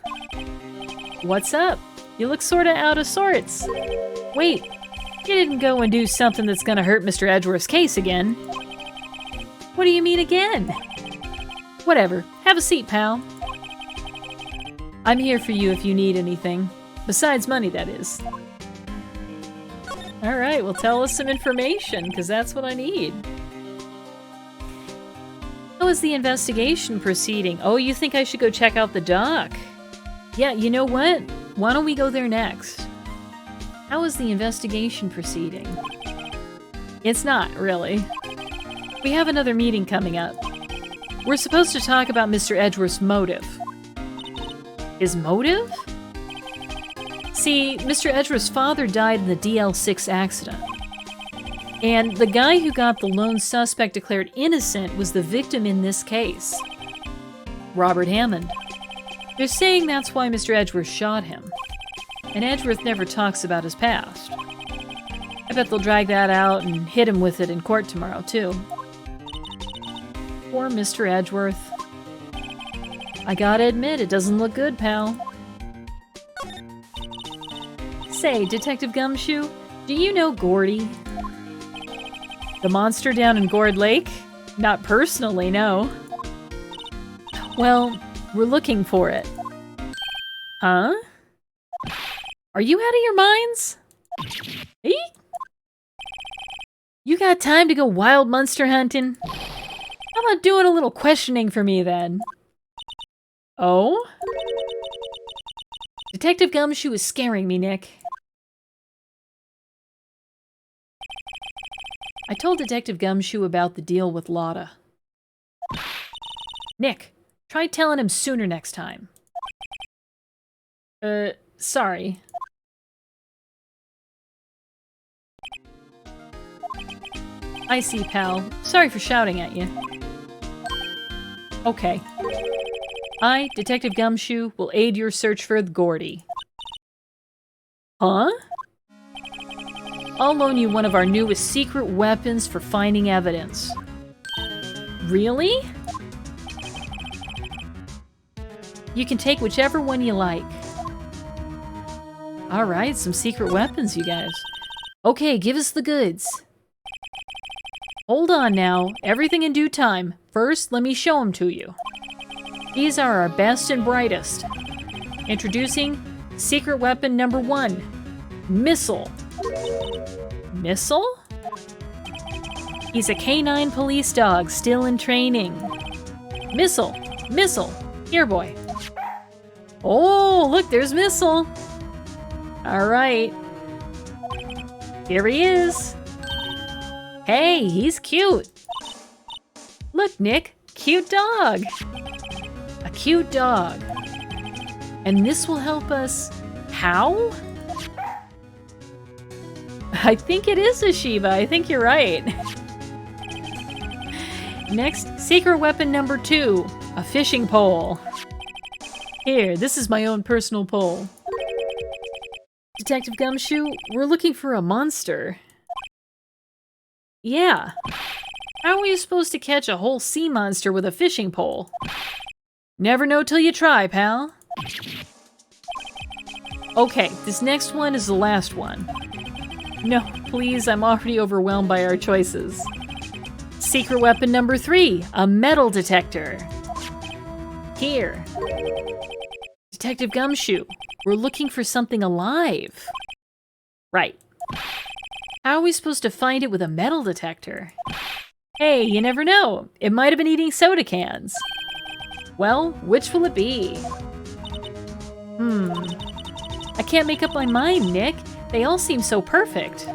What's up? You look sorta out of sorts. Wait, you didn't go and do something that's gonna hurt Mr. Edgeworth's case again. What do you mean again? Whatever. Have a seat, pal. I'm here for you if you need anything. Besides money, that is. Alright, well tell us some information, because that's what I need. How is the investigation proceeding? Oh, you think I should go check out the dock? Yeah, you know what? Why don't we go there next? How is the investigation proceeding? It's not, really. We have another meeting coming up. We're supposed to talk about Mr. Edgeworth's motive. His motive? See, Mr. Edgeworth's father died in the DL6 accident. And the guy who got the lone suspect declared innocent was the victim in this case. Robert Hammond. They're saying that's why Mr. Edgeworth shot him. And Edgeworth never talks about his past. I bet they'll drag that out and hit him with it in court tomorrow, too. Poor Mr. Edgeworth. I gotta admit, it doesn't look good, pal. Say, Detective Gumshoe, do you know Gourdy? The monster down in Gourd Lake? Not personally, no. Well, we're looking for it. Huh? Are you out of your minds? Hey? You got time to go wild monster hunting? How about doing a little questioning for me, then? Oh? Detective Gumshoe is scaring me, Nick. I told Detective Gumshoe about the deal with Lotta. Nick, try telling him sooner next time. Sorry. I see, pal. Sorry for shouting at you. Okay. I, Detective Gumshoe, will aid your search for Gourdy. Huh? I'll loan you one of our newest secret weapons for finding evidence. Really? You can take whichever one you like. Alright, some secret weapons, you guys. Okay, give us the goods. Hold on now. Everything in due time. First, let me show them to you. These are our best and brightest. Introducing secret weapon number 1. Missile. Missile? He's a canine police dog still in training. Missile. Missile. Here, boy. Oh, look, there's Missile. All right. Here he is. Hey, he's cute. Look, Nick, cute dog. A cute dog. And this will help us... How? I think it is a Shiba. I think you're right. Next, secret weapon number 2. A fishing pole. Here, this is my own personal pole. Detective Gumshoe, we're looking for a monster. Yeah. How are you supposed to catch a whole sea monster with a fishing pole? Never know till you try, pal. Okay, this next one is the last one. No, please, I'm already overwhelmed by our choices. Secret weapon number 3, a metal detector. Here. Detective Gumshoe, we're looking for something alive. Right. How are we supposed to find it with a metal detector? Hey, you never know. It might have been eating soda cans. Well, which will it be? I can't make up my mind, Nick. They all seem so perfect.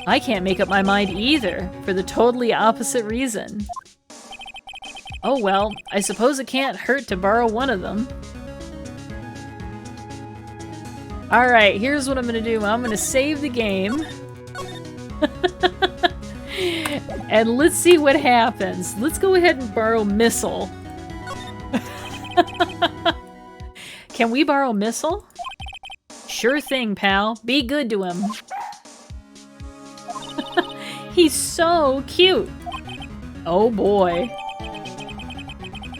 I can't make up my mind either, for the totally opposite reason. Oh well, I suppose it can't hurt to borrow one of them. Alright, here's what I'm gonna do. I'm gonna save the game. And let's see what happens. Let's go ahead and borrow Missile. Can we borrow Missile? Sure thing, pal. Be good to him. He's so cute. Oh boy.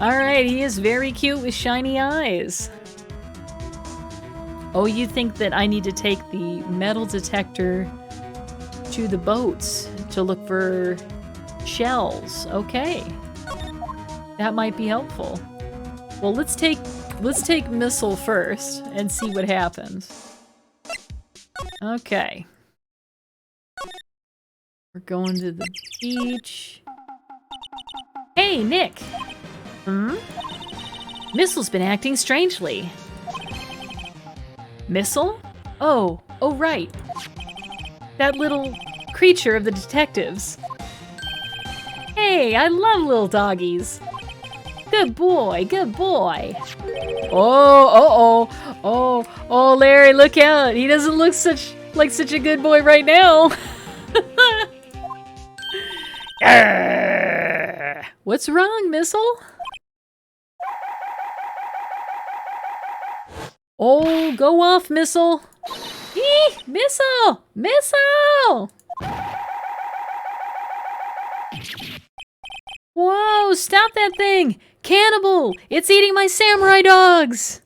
Alright, he is very cute with shiny eyes. Oh, you think that I need to take the metal detector to the boats to look for shells. Okay. That might be helpful. Well, let's take Missile first and see what happens. Okay. We're going to the beach. Hey, Nick! Missile's been acting strangely. Missile? Oh, right. That little creature of the detectives. Hey, I love little doggies. Good boy, good boy. Oh, Larry, look out. He doesn't look like such a good boy right now. What's wrong, Missile? Oh, go off, Missile. Eee, Missile! Missile! Whoa, stop that thing! Cannibal! It's eating my samurai dogs!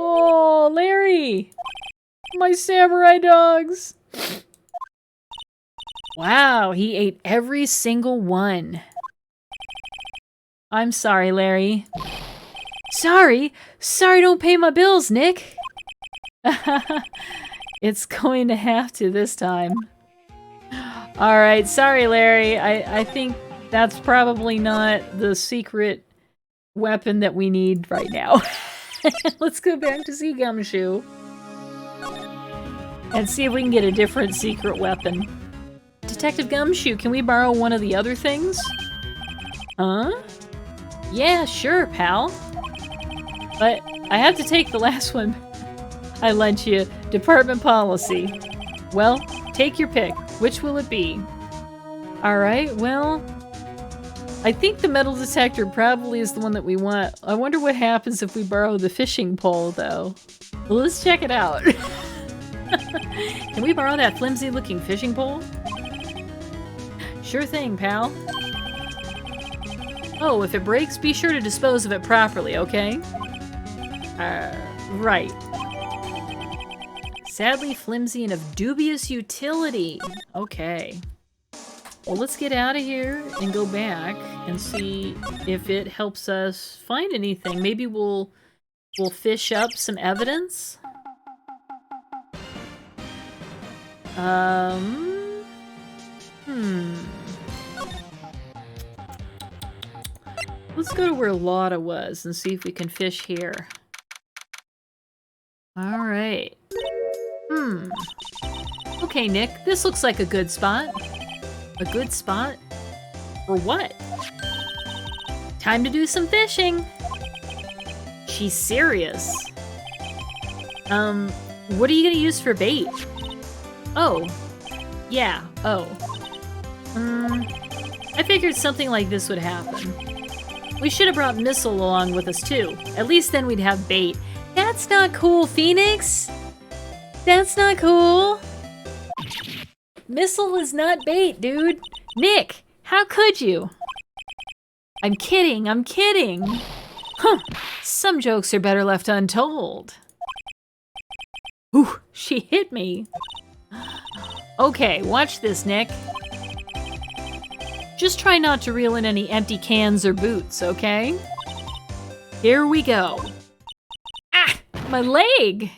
Oh, Larry! My samurai dogs! Wow, he ate every single one. I'm sorry, Larry. Sorry? Sorry, don't pay my bills, Nick. It's going to have to this time. Alright, sorry, Larry. I think that's probably not the secret weapon that we need right now. Let's go back to see Gumshoe. And see if we can get a different secret weapon. Detective Gumshoe, can we borrow one of the other things? Huh? Yeah, sure, pal. But I have to take the last one I lent you. Department policy. Well, take your pick. Which will it be? Alright, well... I think the metal detector probably is the one that we want. I wonder what happens if we borrow the fishing pole, though. Well, let's check it out. Can we borrow that flimsy-looking fishing pole? Sure thing, pal. Oh, if it breaks, be sure to dispose of it properly, okay? Right. Sadly flimsy and of dubious utility. Okay. Well, let's get out of here and go back and see if it helps us find anything. Maybe we'll fish up some evidence. Let's go to where Lotta was and see if we can fish here. Alright. Okay, Nick, this looks like a good spot. A good spot? For what? Time to do some fishing! She's serious. What are you gonna use for bait? Oh. Yeah, oh. I figured something like this would happen. We should have brought Missile along with us too. At least then we'd have bait. That's not cool, Phoenix! That's not cool! Missile is not bait, dude. Nick, how could you? I'm kidding, I'm kidding. Huh, some jokes are better left untold. Ooh, she hit me. Okay, watch this, Nick. Just try not to reel in any empty cans or boots, okay? Here we go. Ah, my leg!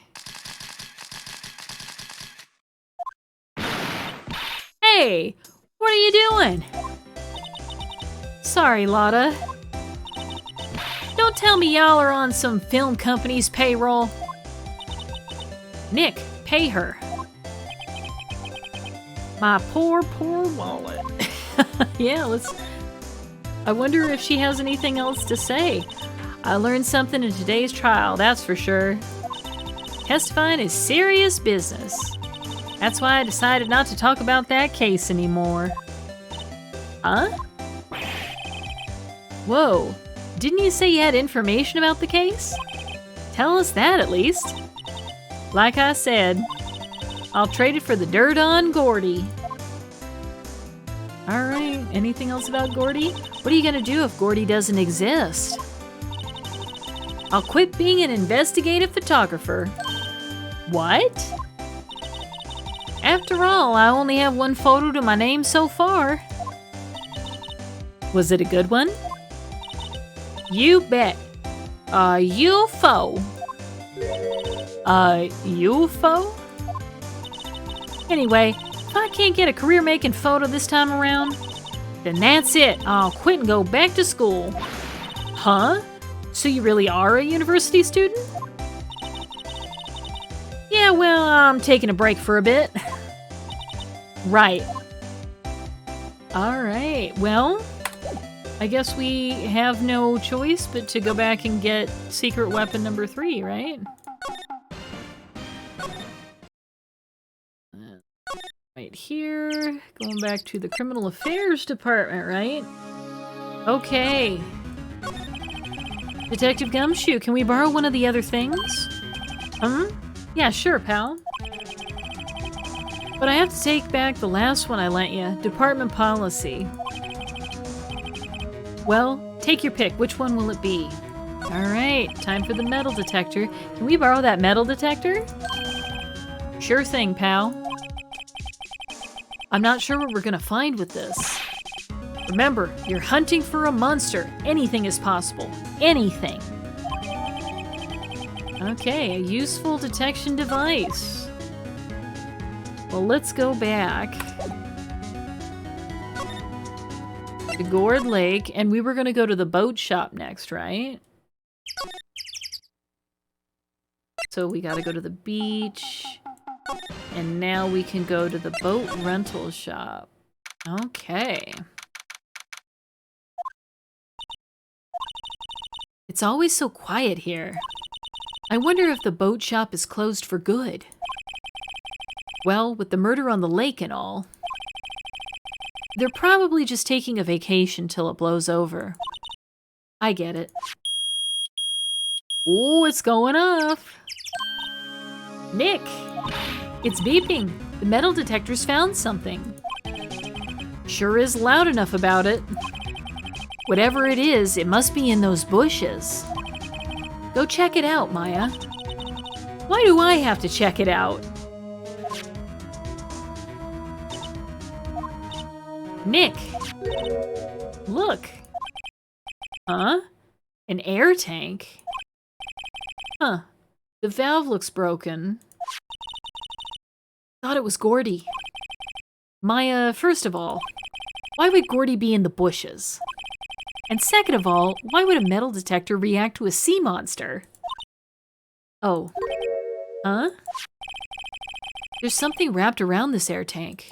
Hey, what are you doing? Sorry, Lotta. Don't tell me y'all are on some film company's payroll. Nick, pay her. My poor, poor wallet. Yeah, let's... I wonder if she has anything else to say. I learned something in today's trial, that's for sure. Testifying is serious business. That's why I decided not to talk about that case anymore. Huh? Whoa, didn't you say you had information about the case? Tell us that at least. Like I said, I'll trade it for the dirt on Gourdy. Alright, anything else about Gourdy? What are you gonna do if Gourdy doesn't exist? I'll quit being an investigative photographer. What? After all, I only have one photo to my name so far. Was it a good one? You bet. A UFO. A UFO? Anyway, if I can't get a career-making photo this time around, then that's it. I'll quit and go back to school. Huh? So you really are a university student? Yeah, well, I'm taking a break for a bit. Right. Alright, well, I guess we have no choice but to go back and get secret weapon number 3, right? Right here, going back to the criminal affairs department, right? Okay. Detective Gumshoe, can we borrow one of the other things? Yeah, sure, pal. But I have to take back the last one I lent you, department policy. Well, take your pick. Which one will it be? Alright, time for the metal detector. Can we borrow that metal detector? Sure thing, pal. I'm not sure what we're gonna find with this. Remember, you're hunting for a monster. Anything is possible. Anything. Okay, a useful detection device. Well, let's go back to Gourd Lake, and we were gonna go to the boat shop next, right? So we gotta go to the beach, and now we can go to the boat rental shop. Okay. It's always so quiet here. I wonder if the boat shop is closed for good. Well, with the murder on the lake and all, they're probably just taking a vacation till it blows over. I get it. Oh, it's going off. Nick, it's beeping. The metal detector's found something. Sure is loud enough about it. Whatever it is, it must be in those bushes. Go check it out, Maya. Why do I have to check it out? Nick! Look! Huh? An air tank? Huh. The valve looks broken. Thought it was Gourdy. Maya, first of all, why would Gourdy be in the bushes? And second of all, why would a metal detector react to a sea monster? Oh. Huh? There's something wrapped around this air tank.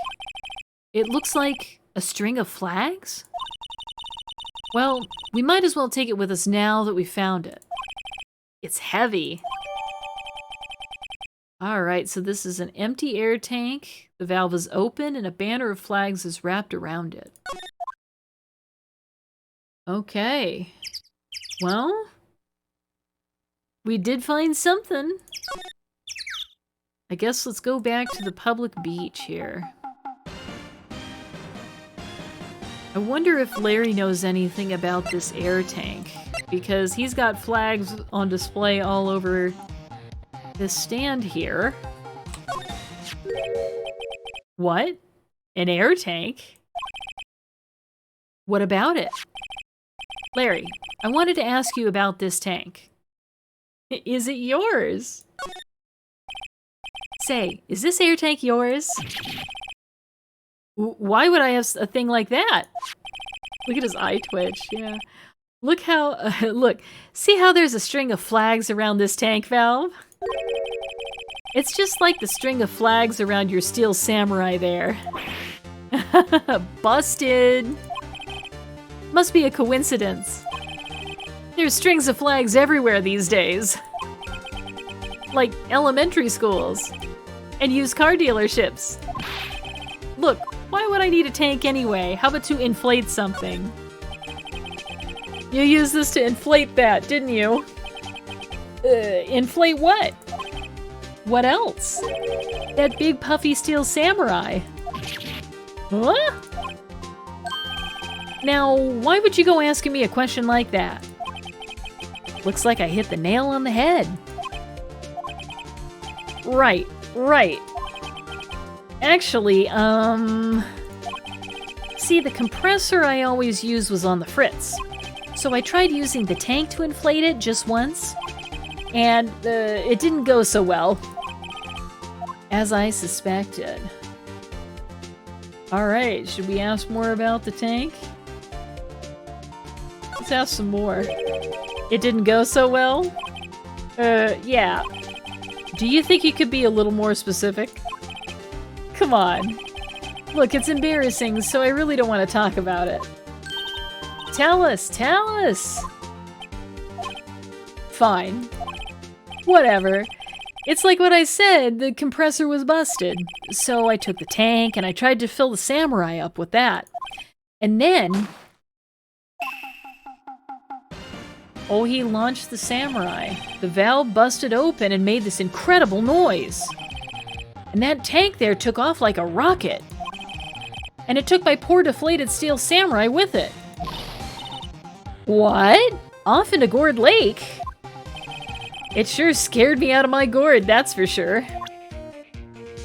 It looks like a string of flags? Well, we might as well take it with us now that we found it. It's heavy. Alright, so this is an empty air tank. The valve is open and a banner of flags is wrapped around it. Okay. Well, we did find something. I guess let's go back to the public beach here. I wonder if Larry knows anything about this air tank, because he's got flags on display all over this stand here. What? An air tank? What about it? Larry, I wanted to ask you about this tank. Is it yours? Say, is this air tank yours? Why would I have a thing like that? Look at his eye twitch, yeah. Look how, look, see how there's a string of flags around this tank valve? It's just like the string of flags around your steel samurai there. Busted! Must be a coincidence. There's strings of flags everywhere these days. Like elementary schools. And used car dealerships. Look, why would I need a tank anyway? How about to inflate something? You used this to inflate that, didn't you? Inflate what? What else? That big puffy steel samurai. Huh? Now, why would you go asking me a question like that? Looks like I hit the nail on the head. Right. Actually, see, the compressor I always used was on the fritz. So I tried using the tank to inflate it just once, and it didn't go so well. As I suspected. Alright, should we ask more about the tank? Let's ask some more. It didn't go so well? Yeah. Do you think you could be a little more specific? Come on. Look, it's embarrassing, so I really don't want to talk about it. Tell us! Fine. Whatever. It's like what I said, the compressor was busted. So I took the tank and I tried to fill the samurai up with that. And then... oh, he launched the samurai. The valve busted open and made this incredible noise. And that tank there took off like a rocket. And it took my poor deflated steel samurai with it. What? Off into Gourd Lake? It sure scared me out of my gourd, that's for sure.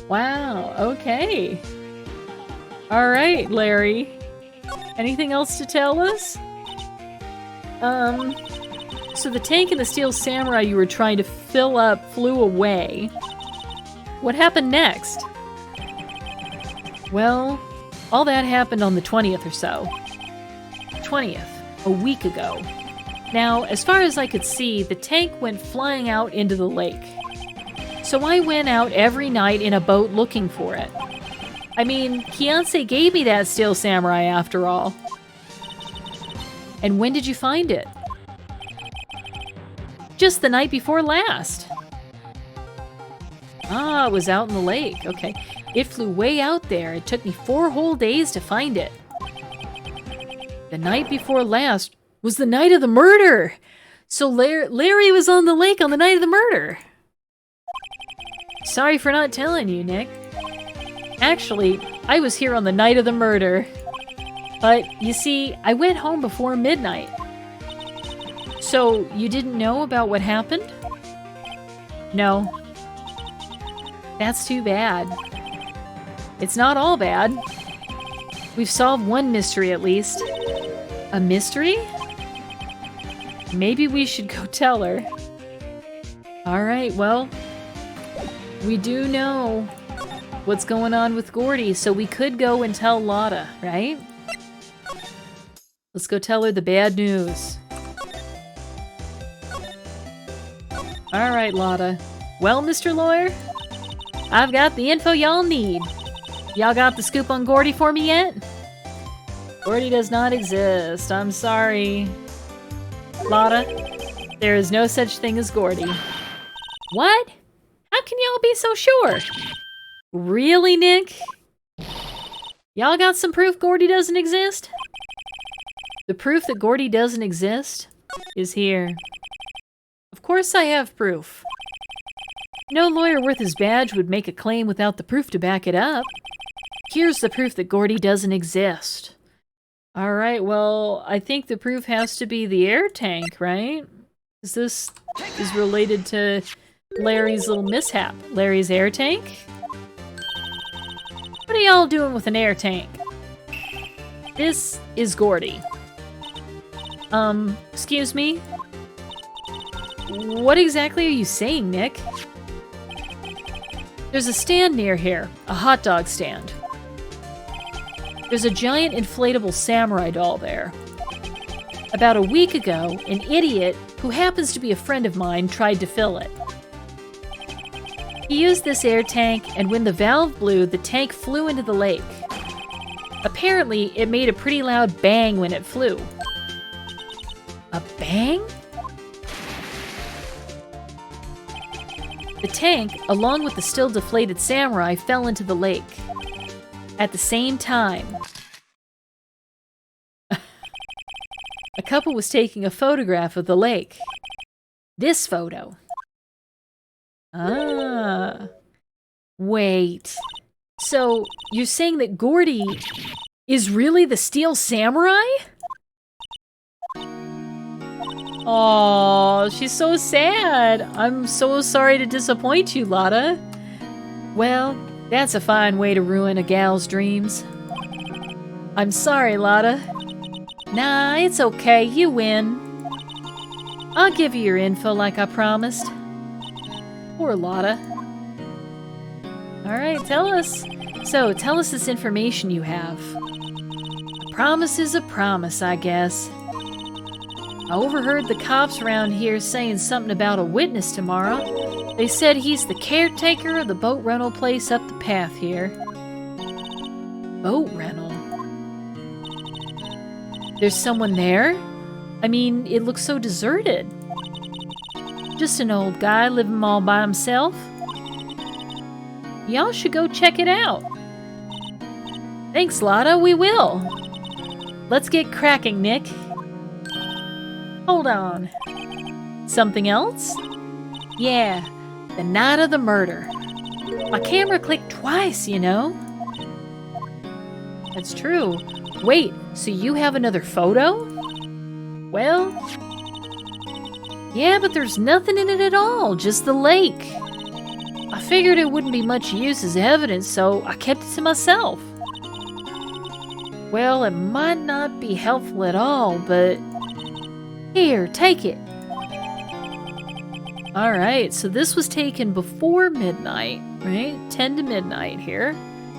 Wow, okay. Alright, Larry. Anything else to tell us? So the tank and the steel samurai you were trying to fill up flew away. What happened next? Well, all that happened on the 20th or so. 20th, a week ago. Now, as far as I could see, the tank went flying out into the lake. So I went out every night in a boat looking for it. I mean, Kianse gave me that steel samurai after all. And when did you find it? Just the night before last. Ah, it was out in the lake. Okay. It flew way out there. It took me 4 whole days to find it. The night before last was the night of the murder. So Larry was on the lake on the night of the murder. Sorry for not telling you, Nick. Actually, I was here on the night of the murder. But, you see, I went home before midnight. So, you didn't know about what happened? No. That's too bad. It's not all bad. We've solved one mystery at least. A mystery? Maybe we should go tell her. Alright, well, we do know what's going on with Gourdy, so we could go and tell Lotta, right? Let's go tell her the bad news. Alright, Lotta. Well, Mr. Lawyer? I've got the info y'all need. Y'all got the scoop on Gourdy for me yet? Gourdy does not exist. I'm sorry. Lotta, there is no such thing as Gourdy. What? How can y'all be so sure? Really, Nick? Y'all got some proof Gourdy doesn't exist? The proof that Gourdy doesn't exist is here. Of course I have proof. No lawyer worth his badge would make a claim without the proof to back it up. Here's the proof that Gourdy doesn't exist. Alright, well, I think the proof has to be the air tank, right? Is this is related to Larry's little mishap. Larry's air tank? What are y'all doing with an air tank? This is Gourdy. Excuse me? What exactly are you saying, Nick? There's a stand near here, a hot dog stand. There's a giant inflatable samurai doll there. About a week ago, an idiot, who happens to be a friend of mine, tried to fill it. He used this air tank, and when the valve blew, the tank flew into the lake. Apparently, it made a pretty loud bang when it flew. A bang? The tank, along with the still deflated samurai, fell into the lake. At the same time, a couple was taking a photograph of the lake. This photo. Ah. Wait. So, you're saying that Gourdy is really the Steel Samurai? Oh, she's so sad. I'm so sorry to disappoint you, Lotta. Well, that's a fine way to ruin a gal's dreams. I'm sorry, Lotta. Nah, it's okay. You win. I'll give you your info like I promised. Poor Lotta. Alright, tell us. So, tell us this information you have. A promise is a promise, I guess. I overheard the cops around here saying something about a witness tomorrow. They said he's the caretaker of the boat rental place up the path here. Boat rental? There's someone there? I mean, it looks so deserted. Just an old guy living all by himself. Y'all should go check it out. Thanks, Lotta, we will. Let's get cracking, Nick. Hold on. Something else? Yeah, the night of the murder. My camera clicked twice, you know? That's true. Wait, so you have another photo? Well, yeah, but there's nothing in it at all, just the lake. I figured it wouldn't be much use as evidence, so I kept it to myself. Well, it might not be helpful at all, but here, take it. Alright, so this was taken before midnight, right? 10 to midnight here,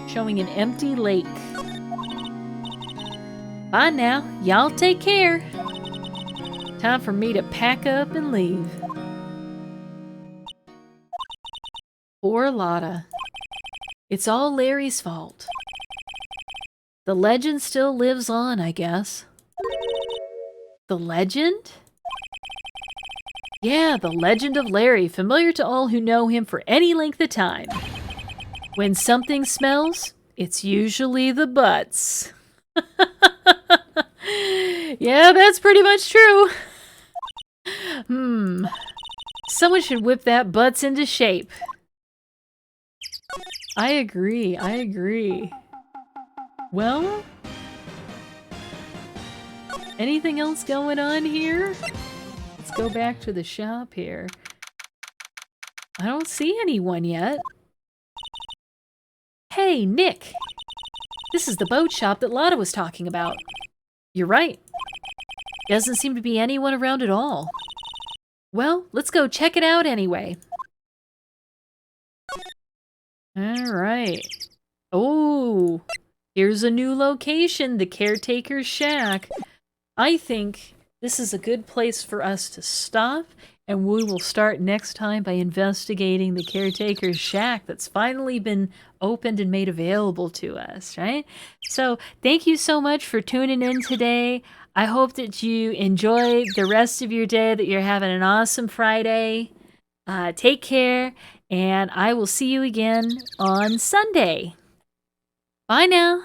showing an empty lake. Bye now, y'all take care. Time for me to pack up and leave. Poor Lotta. It's all Larry's fault. The legend still lives on, I guess. The legend? Yeah, the legend of Larry, familiar to all who know him for any length of time. When something smells, it's usually the butts. Yeah, that's pretty much true. Someone should whip that butts into shape. I agree, I agree. Well, anything else going on here? Let's go back to the shop here. I don't see anyone yet. Hey, Nick! This is the boat shop that Lotta was talking about. You're right. Doesn't seem to be anyone around at all. Well, let's go check it out anyway. Alright. Oh, here's a new location, the Caretaker's Shack. I think this is a good place for us to stop, and we will start next time by investigating the Caretaker's Shack that's finally been opened and made available to us, right? So, thank you so much for tuning in today. I hope that you enjoy the rest of your day, that you're having an awesome Friday. Take care, and I will see you again on Sunday. Bye now.